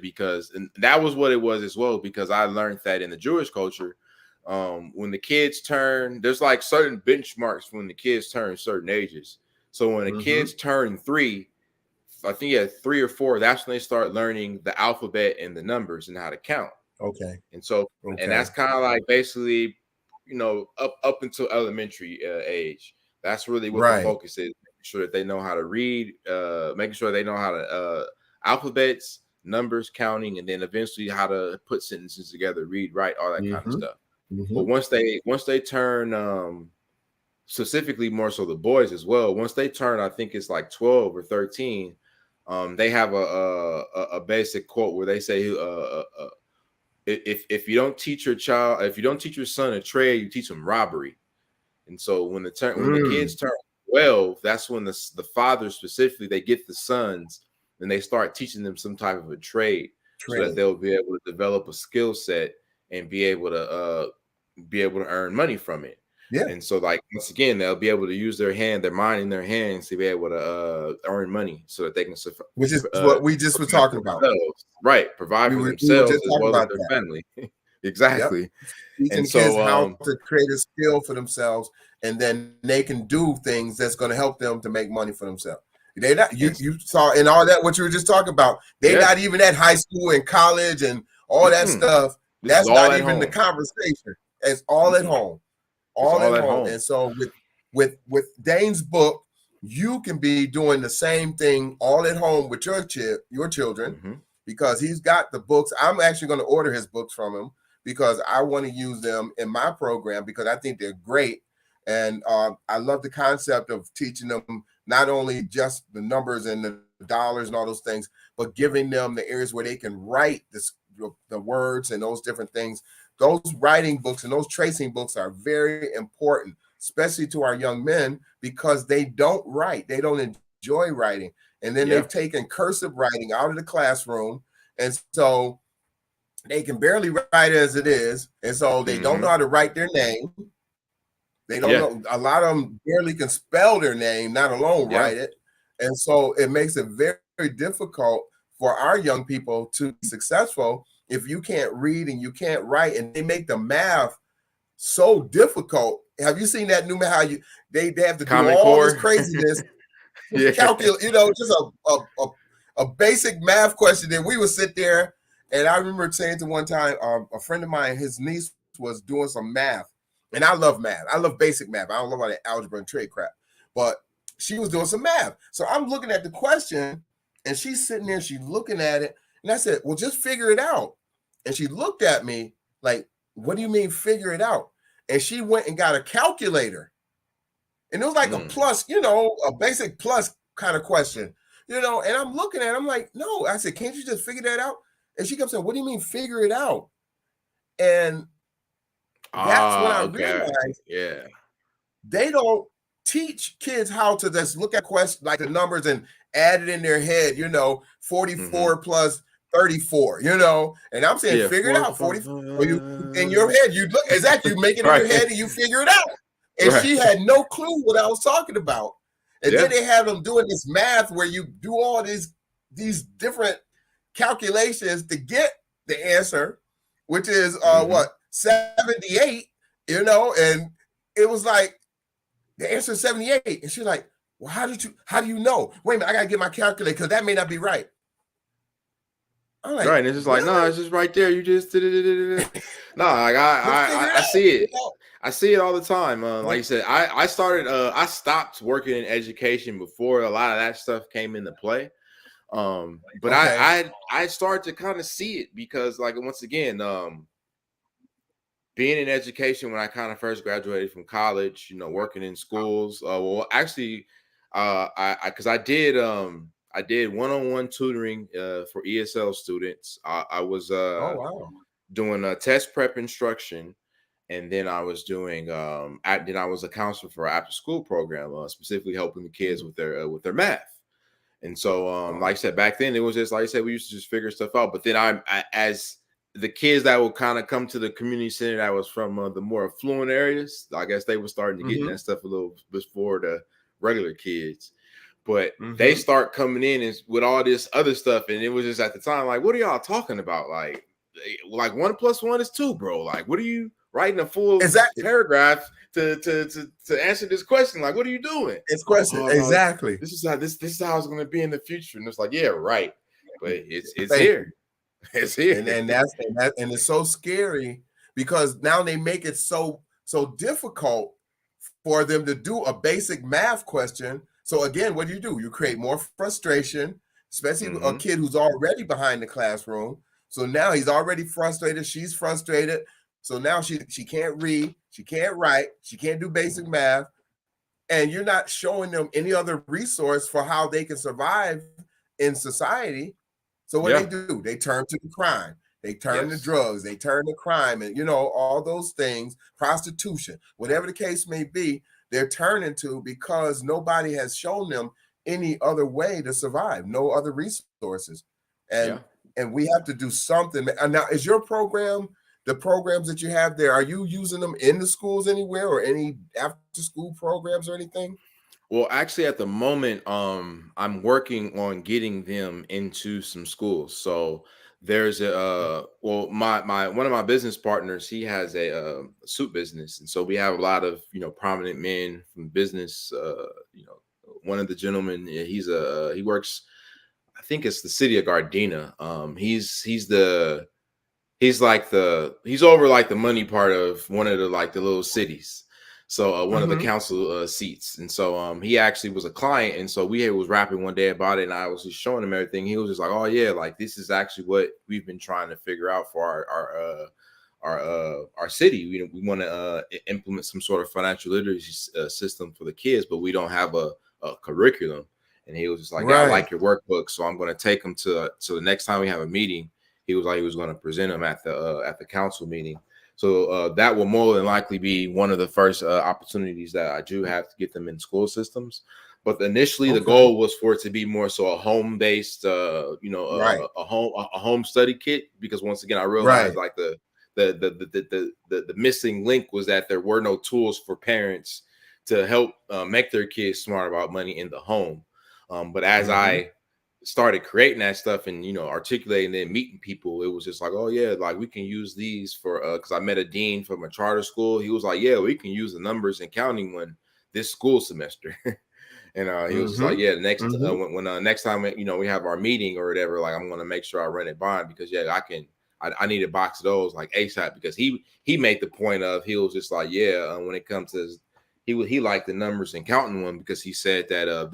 and that was what it was as well, because I learned that in the Jewish culture, when the kids turn, there's like certain benchmarks when the kids turn certain ages. So when the Mm-hmm. kids turn 3, I think at 3 or 4, that's when they start learning the alphabet and the numbers and how to count. Okay. And that's Okay. kind of like basically, up until elementary age. That's really what the Right. focus is, making sure that they know how to read, making sure they know how to alphabets, numbers, counting, and then eventually how to put sentences together, read, write, all that kind of Mm-hmm. stuff. Mm-hmm. But once they turn specifically more so the boys as well, once they turn, I think it's like 12 or 13, they have a basic quote where they say if you don't teach your son a trade, you teach him robbery. And so when the kids Mm. turn 12, that's when the fathers specifically, they get the sons and they start teaching them some type of a trade so that Trade. they'll be able to develop a skill set and be able to earn money from it. Yeah. And so, like, once again, they'll be able to use their mind in their hands to be able to earn money so that they can Which is what we just were provide talking for about. themselves, right? Provide for We were themselves just as talking well as about their that. family. Yep. Exactly. Teaching And the kids so, how to create a skill for themselves, and then they can do things that's going to help them to make money for themselves. They not and you saw in all that what you were just talking about. They're yeah, not even at high school and college and all that stuff. this is That's all not at even the home. conversation. It's all at home. It's All all at at home. home. And so with Dane's book, you can be doing the same thing all at home with your children, Mm-hmm. because he's got the books. I'm actually going to order his books from him because I want to use them in my program because I think they're great. And I love the concept of teaching them not only just the numbers and the dollars and all those things, but giving them the areas where they can write the words and those different things. Those writing books and those tracing books are very important, especially to our young men, because they don't write. They don't enjoy writing. And then Yeah. they've taken cursive writing out of the classroom. And so they can barely write as it is. And so they don't Mm-hmm. know how to write their name. They don't know. A lot of them barely can spell their name, not alone write it. And so it makes it very, very difficult for our young people to be successful if you can't read and you can't write, and they make the math so difficult. Have you seen that new math? How they have to Common do all Core. this craziness, calculate, just a basic math question that we would sit there. And I remember saying to one time, a friend of mine, his niece was doing some math, and I love math. I love basic math. I don't love all that algebra and trig crap, but she was doing some math. So I'm looking at the question, and she's sitting there, she's looking at it, and I said, well, just figure it out. And she looked at me like, what do you mean figure it out? And she went and got a calculator. And it was like a plus, a basic plus kind of question, and I'm looking at it, I'm like, no. I said, can't you just figure that out? And she kept saying, what do you mean figure it out? And that's when I realized they don't teach kids how to just look at questions like the numbers and add it in their head, 44 plus 34, and I'm saying figure it out. 44 in your head, you look exactly, you make it in your head and you figure it out. And she had no clue what I was talking about. And then they have them doing this math where you do all these different calculations to get the answer, which is what, 78, and it was like the answer is 78. And she's like, well, how do you know? Wait a minute, I gotta get my calculator because that may not be right. I'm like, right, and it's just like, no, it's just right there. You just no, like I see it. I see it all the time. Like you said, I stopped working in education before a lot of that stuff came into play. But I started to kind of see it because, like, once again, being in education when I kind of first graduated from college, working in schools. Well, actually, I did one-on-one tutoring for ESL students. I was doing a test prep instruction, and then I was doing then I was a counselor for an after-school program, specifically helping the kids with their math. And so, like I said, back then it was just like I said, we used to just figure stuff out. But then as the kids that would kind of come to the community center that was from the more affluent areas, I guess they were starting to get that stuff a little before the regular kids. But they start coming in with all this other stuff, and it was just at the time like, what are y'all talking about? Like 1 + 1 is 2, bro. Like, what are you writing a full paragraph to answer this question? Like, what are you doing? It's question exactly. This is how it's going to be in the future, and it's like, yeah, right. But it's here. It's here, and it's so scary because now they make it so difficult for them to do a basic math question. So again, what do? You create more frustration, especially a kid who's already behind the classroom. So now he's already frustrated. She's frustrated. So now she can't read, she can't write, she can't do basic math, and you're not showing them any other resource for how they can survive in society. So what they do, they turn to the crime, they turn to drugs, they turn to crime, and all those things, prostitution, whatever the case may be, they're turning to because nobody has shown them any other way to survive, no other resources. And we have to do something. And now, is your program, the programs that you have there, are you using them in the schools anywhere or any after school programs or anything? Well, actually, at the moment, I'm working on getting them into some schools. So there's one of my business partners, he has a suit business, and so we have a lot of prominent men from business. One of the gentlemen, he works, I think it's the city of Gardena. He's over like the money part of one of the little cities. So one of the council seats. And so he actually was a client. And so we was rapping one day about it, and I was just showing him everything. He was just like, oh yeah, like this is actually what we've been trying to figure out for our city. We want to implement some sort of financial literacy system for the kids, but we don't have a curriculum. And he was just like, I like your workbook, so I'm going to take them to the next time we have a meeting. He was like, he was going to present them at the council meeting. So that will more than likely be one of the first opportunities that I do have to get them in school systems. But initially, the goal was for it to be more so a home-based, a home study kit. Because once again, I realized like the the missing link was that there were no tools for parents to help make their kids smart about money in the home. But as I started creating that stuff and articulating it, meeting people, it was just like, oh yeah, like we can use these for because I met a dean from a charter school. He was like, yeah, we can use the numbers and counting one this school semester. And he was just like, yeah, the next when next time we have our meeting or whatever, like I'm gonna make sure I run it by him because I need a box of those like ASAP because he made the point of he was just like, yeah, when it comes to he liked the numbers and counting one because he said that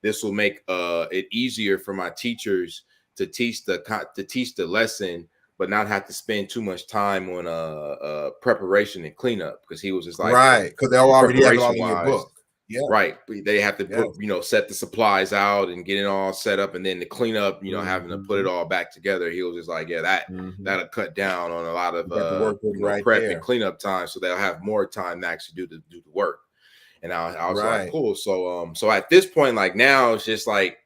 this will make it easier for my teachers to teach the lesson, but not have to spend too much time on preparation and cleanup because he was just like, right, because they'll already have it all in your preparation-wise, book. Yeah, right. They have to put, set the supplies out and get it all set up, and then the cleanup, having to put it all back together. He was just like, yeah, that'll cut down on a lot of prep and cleanup time, so they'll have more time to actually do the work. And I was like, cool. So at this point, like now, it's just like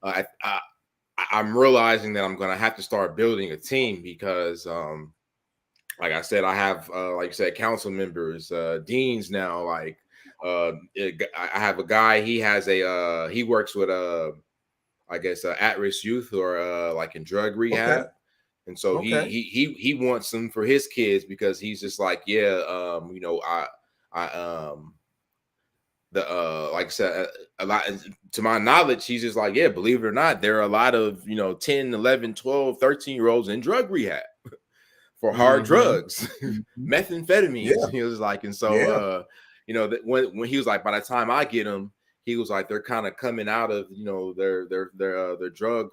I'm realizing that I'm gonna have to start building a team because like I said, I have like you said, council members, deans now, like. I have a guy. He has he works with I guess at-risk youth or like in drug rehab, and so he wants them for his kids because he's just like, yeah, like I said, a lot to my knowledge, he's just like, yeah, believe it or not, there are a lot of 10, 11, 12, 13-year-olds in drug rehab for hard drugs, methamphetamines. Yeah. He was like, and so that when he was like, by the time I get them, he was like, they're kind of coming out of their drug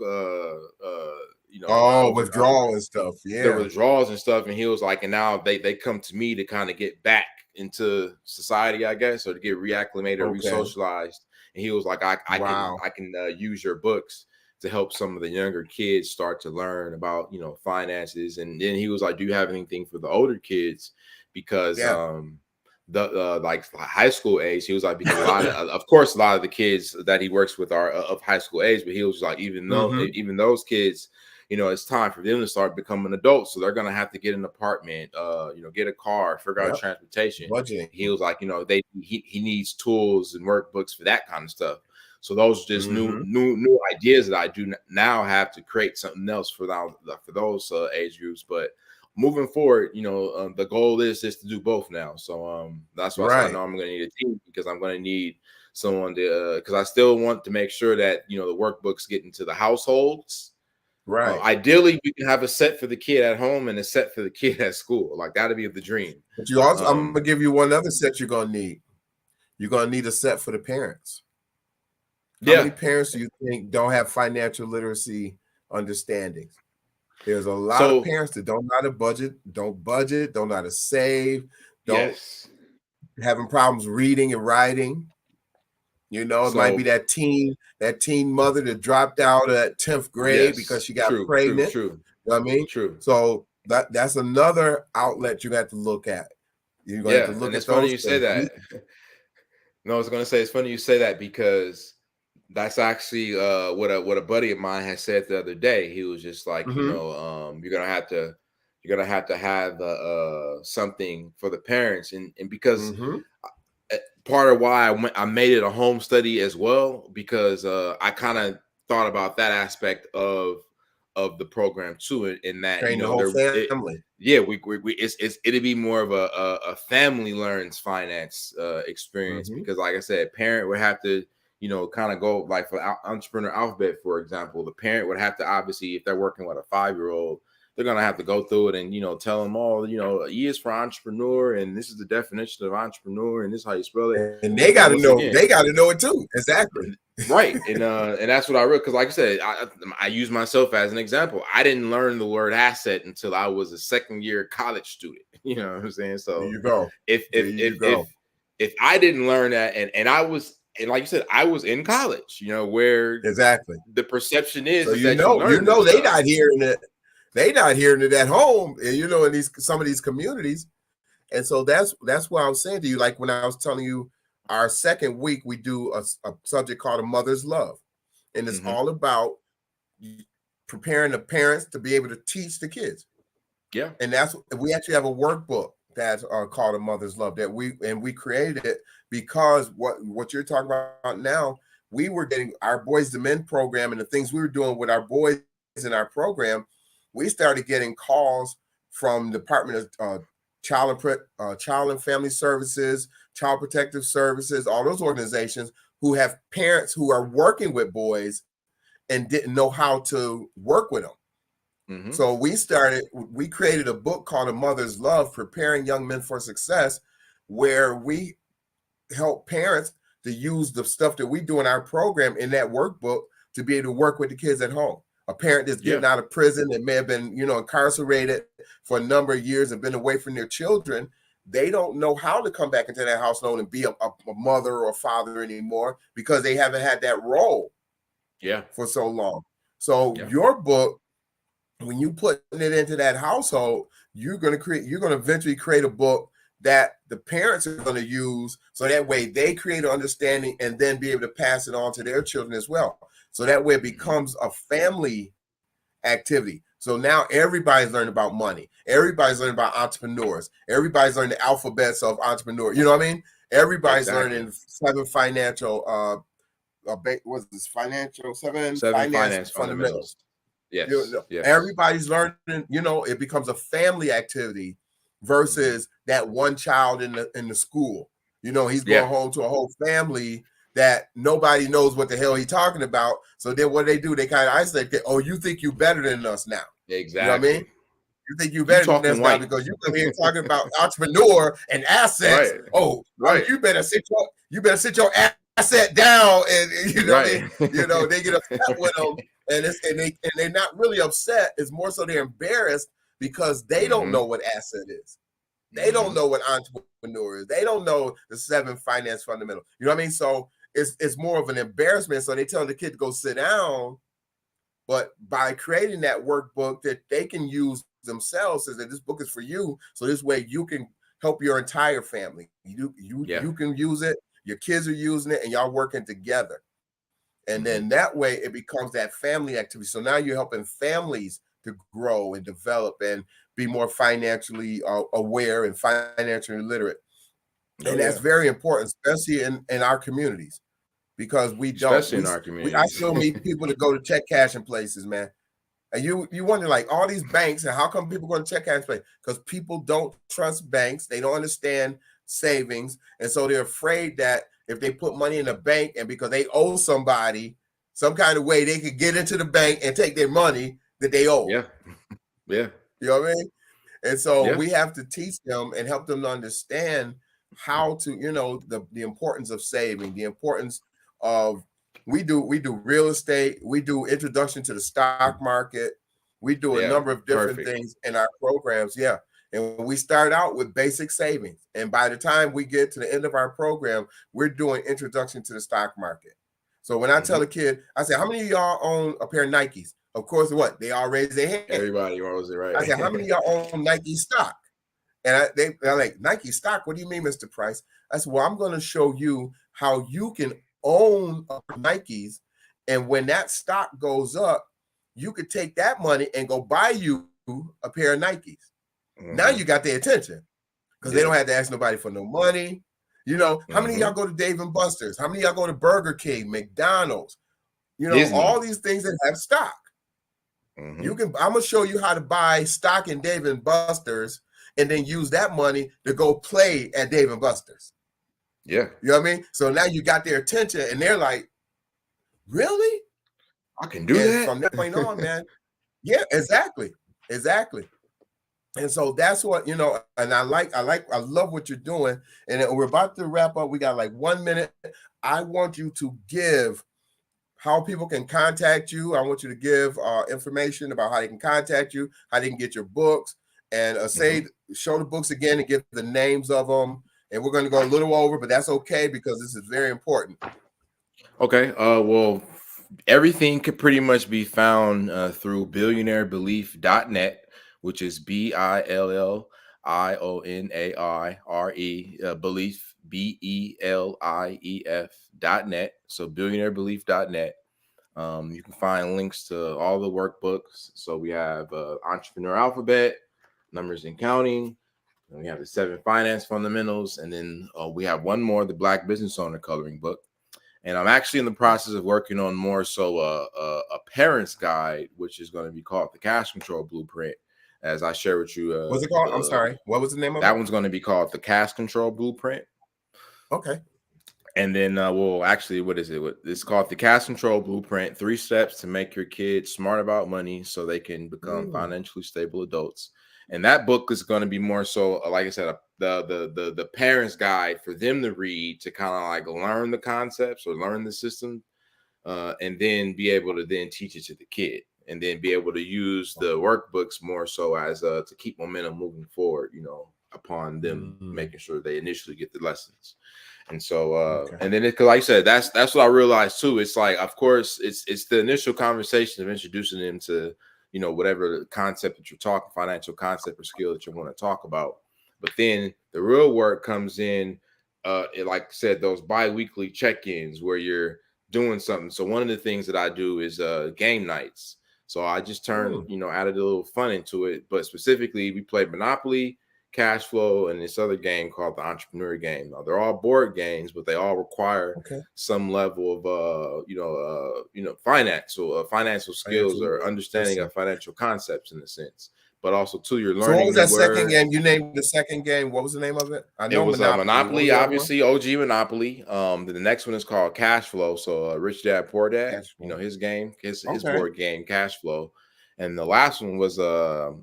withdrawal and stuff. Yeah, their withdrawals and stuff. And he was like, and now they come to me to kind of get back into society, I guess, or to get reacclimated or resocialized. And he was like, I can use your books to help some of the younger kids start to learn about finances. And then he was like, do you have anything for the older kids? Because the like high school age, he was like, because a lot of the kids that he works with are of high school age, but he was like, even those kids, it's time for them to start becoming adults, so they're gonna have to get an apartment, get a car, figure out transportation. Budgeting. He was like, he needs tools and workbooks for that kind of stuff. So those are just new ideas that I do now have to create something else for those age groups, but moving forward, the goal is to do both now. So that's why I know I'm going to need a team because I'm going to need someone to because I still want to make sure that the workbooks get into the households. Right. Ideally, we can have a set for the kid at home and a set for the kid at school. Like that'd be the dream. But you also, I'm going to give you one other set you're going to need. You're going to need a set for the parents. How many parents do you think don't have financial literacy understandings? There's a lot of parents that don't know how to budget, don't know how to save, having problems reading and writing. It might be that teen mother that dropped out at 10th grade because she got pregnant. True. You know what I mean? True. So that's another outlet you have to look at. You're going to have to look at it's funny you say that. No, I was going to say it's funny you say that because that's actually what a buddy of mine had said the other day. He was just like, you're gonna have to have something for the parents, and because part of why I made it a home study as well, because I kind of thought about that aspect of the program too, in that the whole family. It'd be more of a family learns finance experience because, like I said, parent would have to. Kind of go like for entrepreneur alphabet, for example, the parent would have to obviously, if they're working with a 5-year-old, they're going to have to go through it and, tell them all, E is for entrepreneur. And this is the definition of entrepreneur. And this is how you spell it. And they got to know, they got to know it too. Exactly. Right. And that's what I read. Cause like I said, I use myself as an example. I didn't learn the word asset until I was a second-year college student. You know what I'm saying? So there you go. If I didn't learn that and like you said, I was in college, where the perception is, so that they not hearing it. They not hearing it at home, and in some of these communities. And so that's what I was saying to you. Like when I was telling you, our second week we do a subject called A Mother's Love, and it's all about preparing the parents to be able to teach the kids. Yeah. And that's we actually have a workbook that's called A Mother's Love that we created it because what you're talking about now, we were getting our Boys to Men program and the things we were doing with our boys in our program. We started getting calls from Department of Child and Family Services, Child Protective Services, all those organizations who have parents who are working with boys and didn't know how to work with them. Mm-hmm. So we created a book called A Mother's Love, Preparing Young Men for Success, where we help parents to use the stuff that we do in our program in that workbook to be able to work with the kids at home. A parent that's Yeah. getting out of prison that may have been, incarcerated for a number of years and been away from their children, they don't know how to come back into that household and be a mother or father anymore because they haven't had that role Yeah. for so long. So Yeah. your book, when you put it into that household, you're going to eventually create a book that the parents are going to use, so that way they create an understanding and then be able to pass it on to their children as well. So that way it becomes a family activity. So now everybody's learning about money. Everybody's learning about entrepreneurs. Everybody's learning the alphabets of entrepreneurs. You know what I mean? Everybody's Exactly. learning seven financial what's this financial seven Seven finance finance fundamentals. fundamentals. Yes. Yes. Everybody's learning, it becomes a family activity versus that one child in the school. He's Yeah. going home to a whole family that nobody knows what the hell he's talking about. So then what they do, they kind of isolate. Oh, you think you better than us now. You know what I mean? Exactly. You think you You better than talking us now white. because you come here talking about entrepreneur and assets. Right. Oh, Right. you better sit your asset down, and you know what I Right. mean. They get upset with them, and they're not really upset. It's more so they're embarrassed because they don't Mm-hmm. know what asset is. They don't Mm-hmm. know what entrepreneur is. They don't know the seven finance fundamentals. You know what I mean? So it's more of an embarrassment. So they tell the kid to go sit down. But by creating that workbook that they can use themselves, says that this book is for you. So this way you can help your entire family. You can use it. Your kids are using it, and y'all working together. And then that way it becomes that family activity. So now you're helping families to grow and develop and be more financially aware and financially literate. Oh And that's yeah. very important, especially in our communities, because we don't. Especially in our I communities. still meet people that go to check cashing places, man. And you wonder, like, all these banks, and how come people go to check cash place? Because people don't trust banks. They don't understand savings. And so they're afraid that if they put money in a bank and because they owe somebody some kind of way, they could get into the bank and take their money that they owe. Yeah. Yeah. You know what I mean? And so Yeah. we have to teach them and help them to understand how to, the importance of saving, the importance of we do real estate, we do introduction to the stock market, we do a Yeah. number of different Perfect. things in our programs. Yeah. And we start out with basic savings. And by the time we get to the end of our program, we're doing introduction to the stock market. So when I tell a kid, I say, how many of y'all own a pair of Nikes? Of course, what? They all raise their hand. Everybody knows it, right? I said, how many of y'all own Nike stock? And they're like, Nike stock? What do you mean, Mr. Price? I said, well, I'm going to show you how you can own Nikes. And when that stock goes up, you could take that money and go buy you a pair of Nikes. Now you got their attention because they don't have to ask nobody for no money. How many of y'all go to Dave and Buster's? How many of y'all go to Burger King, McDonald's? Disney. All these things that have stock. I'm gonna show you how to buy stock in Dave and Buster's and then use that money to go play at Dave and Buster's. Yeah. You know what I mean? So now you got their attention and they're like, really? I can do And that. from that point on, man. Yeah, exactly. And so that's what, and I love what you're doing. And we're about to wrap up. We got like 1 minute. I want you to give how people can contact you. I want you to give information about how they can contact you, how they can get your books, and show the books again and give the names of them. And we're going to go a little over, but that's okay because this is very important. Okay. Well, everything could pretty much be found through billionairebelief.net, which is BILLIONAIRE belief BELIEF.net. So billionairebelief.net. You can find links to all the workbooks. So we have Entrepreneur Alphabet, Numbers and Counting. And we have the 7 Finance Fundamentals, and then we have one more, the Black Business Owner Coloring Book. And I'm actually in the process of working on more so a parent's guide, which is going to be called the Cash Control Blueprint. As I share with you, what's it called? I'm sorry. What was the name of that it? one's going to be called the Cash Control Blueprint. Okay. And then, actually, what is it? It's called the Cash Control Blueprint: 3 Steps to Make Your Kids Smart About Money so they can become financially stable adults. And that book is going to be more so, like I said, the parents' guide for them to read to kind of like learn the concepts or learn the system, and then be able to then teach it to the kid, and then be able to use the workbooks more so as to keep momentum moving forward. Upon them making sure they initially get the lessons. And so, and then because like I said, that's what I realized too. It's like, of course, it's the initial conversation of introducing them to, whatever concept that you're talking, financial concept or skill that you want to talk about. But then the real work comes in, like I said, those bi-weekly check-ins where you're doing something. So one of the things that I do is game nights. So I just added a little fun into it. But specifically, we played Monopoly, Cash Flow, and this other game called the Entrepreneur Game. Now they're all board games, but they all require some level of financial skills or understanding of financial concepts in a sense. But also too, you're learning. So what was that second words. game? You named the second game. What was the name of it? I know it was Monopoly, obviously, OG Monopoly. The next one is called Cash Flow. So Rich Dad Poor Dad, his game, his board game, Cash Flow. And the last one was a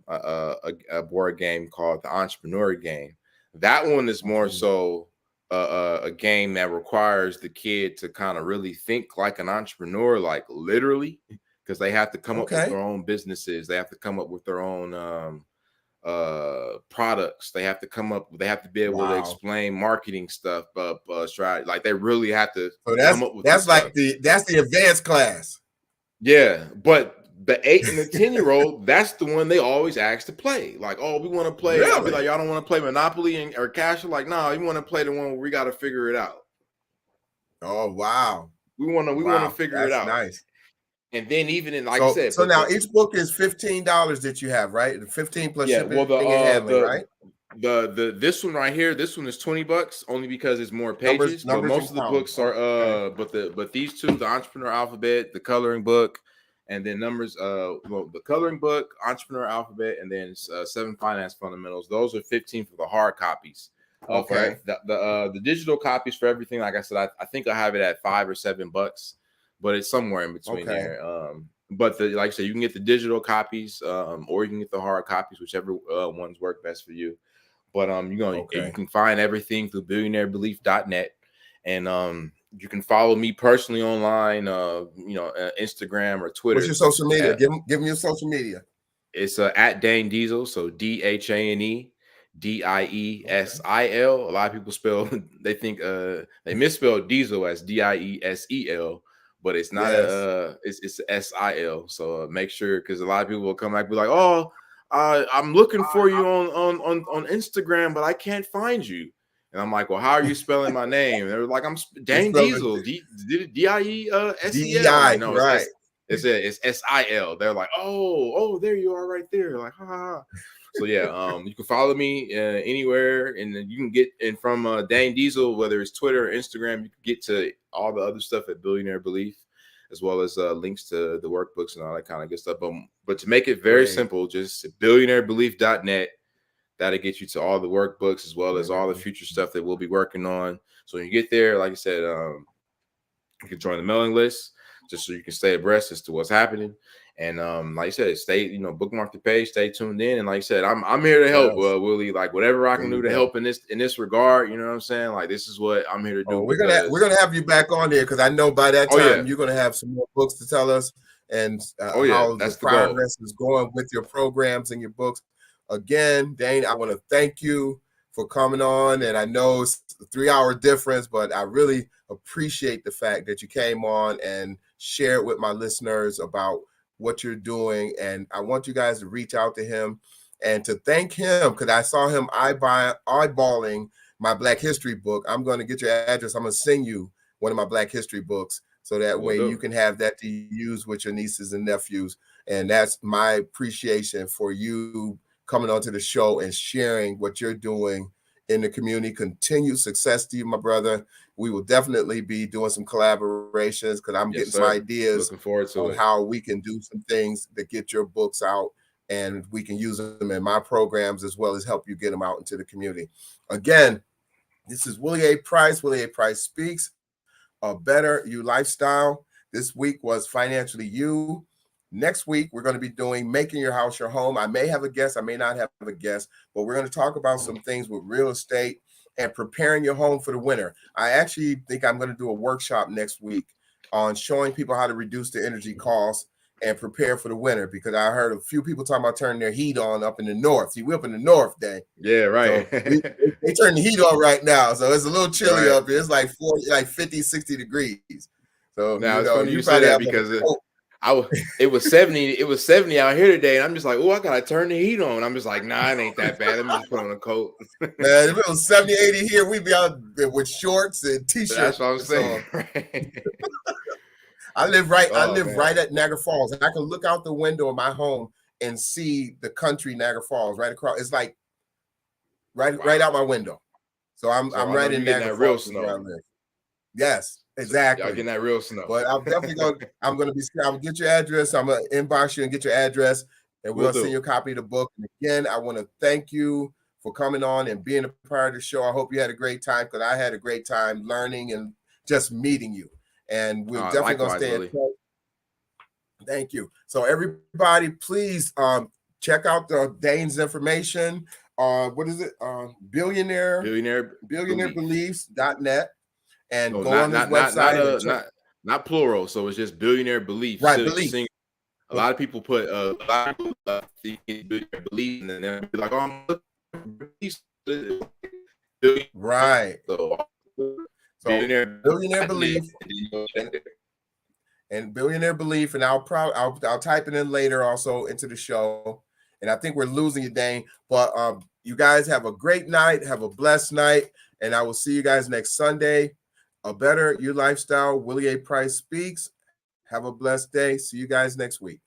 board game called the Entrepreneur Game. That one is more so a game that requires the kid to kind of really think like an entrepreneur, like literally, because they have to come up with their own businesses. They have to come up with their own products. They have to be able to explain marketing stuff, strategy. Like they really have to come up with that's the advanced class. Yeah, but the 8 and the 10-year-old, that's the one they always ask to play. Like, oh, we want to play. Really? I'll be like, y'all don't want to play Monopoly or Cash? Like, no, you want to play the one where we got to figure it out. Oh wow, we want to figure it out. Nice. And then even in, like I said, so now each book is $15 that you have, right? 15 plus shipping and handling, right? This one right here, this one is $20 only because it's more pages. But most of the books are but these two, the Entrepreneur Alphabet, the coloring book, and then the coloring book, Entrepreneur Alphabet, and then 7 Finance Fundamentals. Those are $15 for the hard copies. Okay. The digital copies for everything, like I said, I think I have it at $5 or $7, but it's somewhere in between there. But like I said, you can get the digital copies, or you can get the hard copies, whichever ones work best for you. But you can find everything through billionairebelief.net, and you can follow me personally online, Instagram or Twitter. What's your social media? Give me your social media. It's at Dhane Diesil, so DHANE DIESIL. A lot of people they think they misspelled Diesel as DIESEL, but it's not it's SIL. So make sure, because a lot of people will come back and be like, oh, I'm looking for you on Instagram, but I can't find you. And I'm like, well, how are you spelling my name? And they're like, I'm Dhane Diesil, DIESEL. Right. It's SIL. They're like, oh, there you are, right there. Like, ha ha ha. So yeah, you can follow me anywhere, and then you can get from Dhane Diesil, whether it's Twitter or Instagram. You can get to all the other stuff at Billionaire Belief, as well as links to the workbooks and all that kind of good stuff. But to make it very simple, just billionairebelief.net. That'll get you to all the workbooks as well as all the future stuff that we'll be working on. So when you get there, like I said, you can join the mailing list just so you can stay abreast as to what's happening. And like I said, stay, bookmark the page, stay tuned in. And like I said, I'm here to help, Willie. Like whatever I can do to help in this regard, you know what I'm saying? Like this is what I'm here to do. We're gonna have you back on there, because I know by that time you're gonna have some more books to tell us, and how the progress is going with your programs and your books. Again, Dhane, I want to thank you for coming on, and I know it's a 3-hour difference, but I really appreciate the fact that you came on and shared with my listeners about what you're doing. And I want you guys to reach out to him and to thank him, because I saw him eyeballing my Black History book. I'm going to get your address. I'm going to send you one of my Black History books, so that way you can have that to use with your nieces and nephews. And that's my appreciation for you coming onto the show and sharing what you're doing in the community. Continued success to you, my brother. We will definitely be doing some collaborations because I'm getting some ideas looking forward to on how we can do some things to get your books out, and we can use them in my programs as well as help you get them out into the community. Again, this is Willie A. Price. Willie A. Price Speaks, A Better You Lifestyle. This week was Financially You. Next week, we're going to be doing Making Your House Your Home. I may have a guest, I may not have a guest, but we're going to talk about some things with real estate and preparing your home for the winter. I actually think I'm going to do a workshop next week on showing people how to reduce the energy costs and prepare for the winter, because I heard a few people talking about turning their heat on up in the north. See, we're up in the north, Dane. Yeah, right. So they turn the heat on right now, so it's a little chilly up here. It's like 40, like 50, 60 degrees. So now it's funny you say that because it was 70. It was 70 out here today, and I'm just like, oh, I gotta turn the heat on. I'm just like, nah, it ain't that bad. Let me just put on a coat. Man, if it was 70, 80 here, we'd be out with shorts and t-shirts. That's what I'm saying. I live right at Niagara Falls, and I can look out the window of my home and see the country Niagara Falls right across. It's like right out my window. So I'm right in Niagara Falls where I live. Yes. Exactly. Y'all getting that real snow. But I'm definitely I'll get your address. I'm gonna inbox you and get your address, and we'll send you a copy of the book. And again, I want to thank you for coming on and being a part of the show. I hope you had a great time, because I had a great time learning and just meeting you. And we're definitely gonna stay in touch. Thank you. So everybody, please check out Dane's information. What is it? Billionairebeliefs.net. And go on his website. Not plural, so it's just Billionaire Belief. Right, Belief. A lot of people put Billionaire Belief, and then they'll be like, "Oh, right." So Billionaire Belief and Billionaire Belief, and I'll type it in later also into the show. And I think we're losing you, Dane. But you guys have a great night, have a blessed night, and I will see you guys next Sunday. A Better You Lifestyle, Willie A. Price Speaks. Have a blessed day. See you guys next week.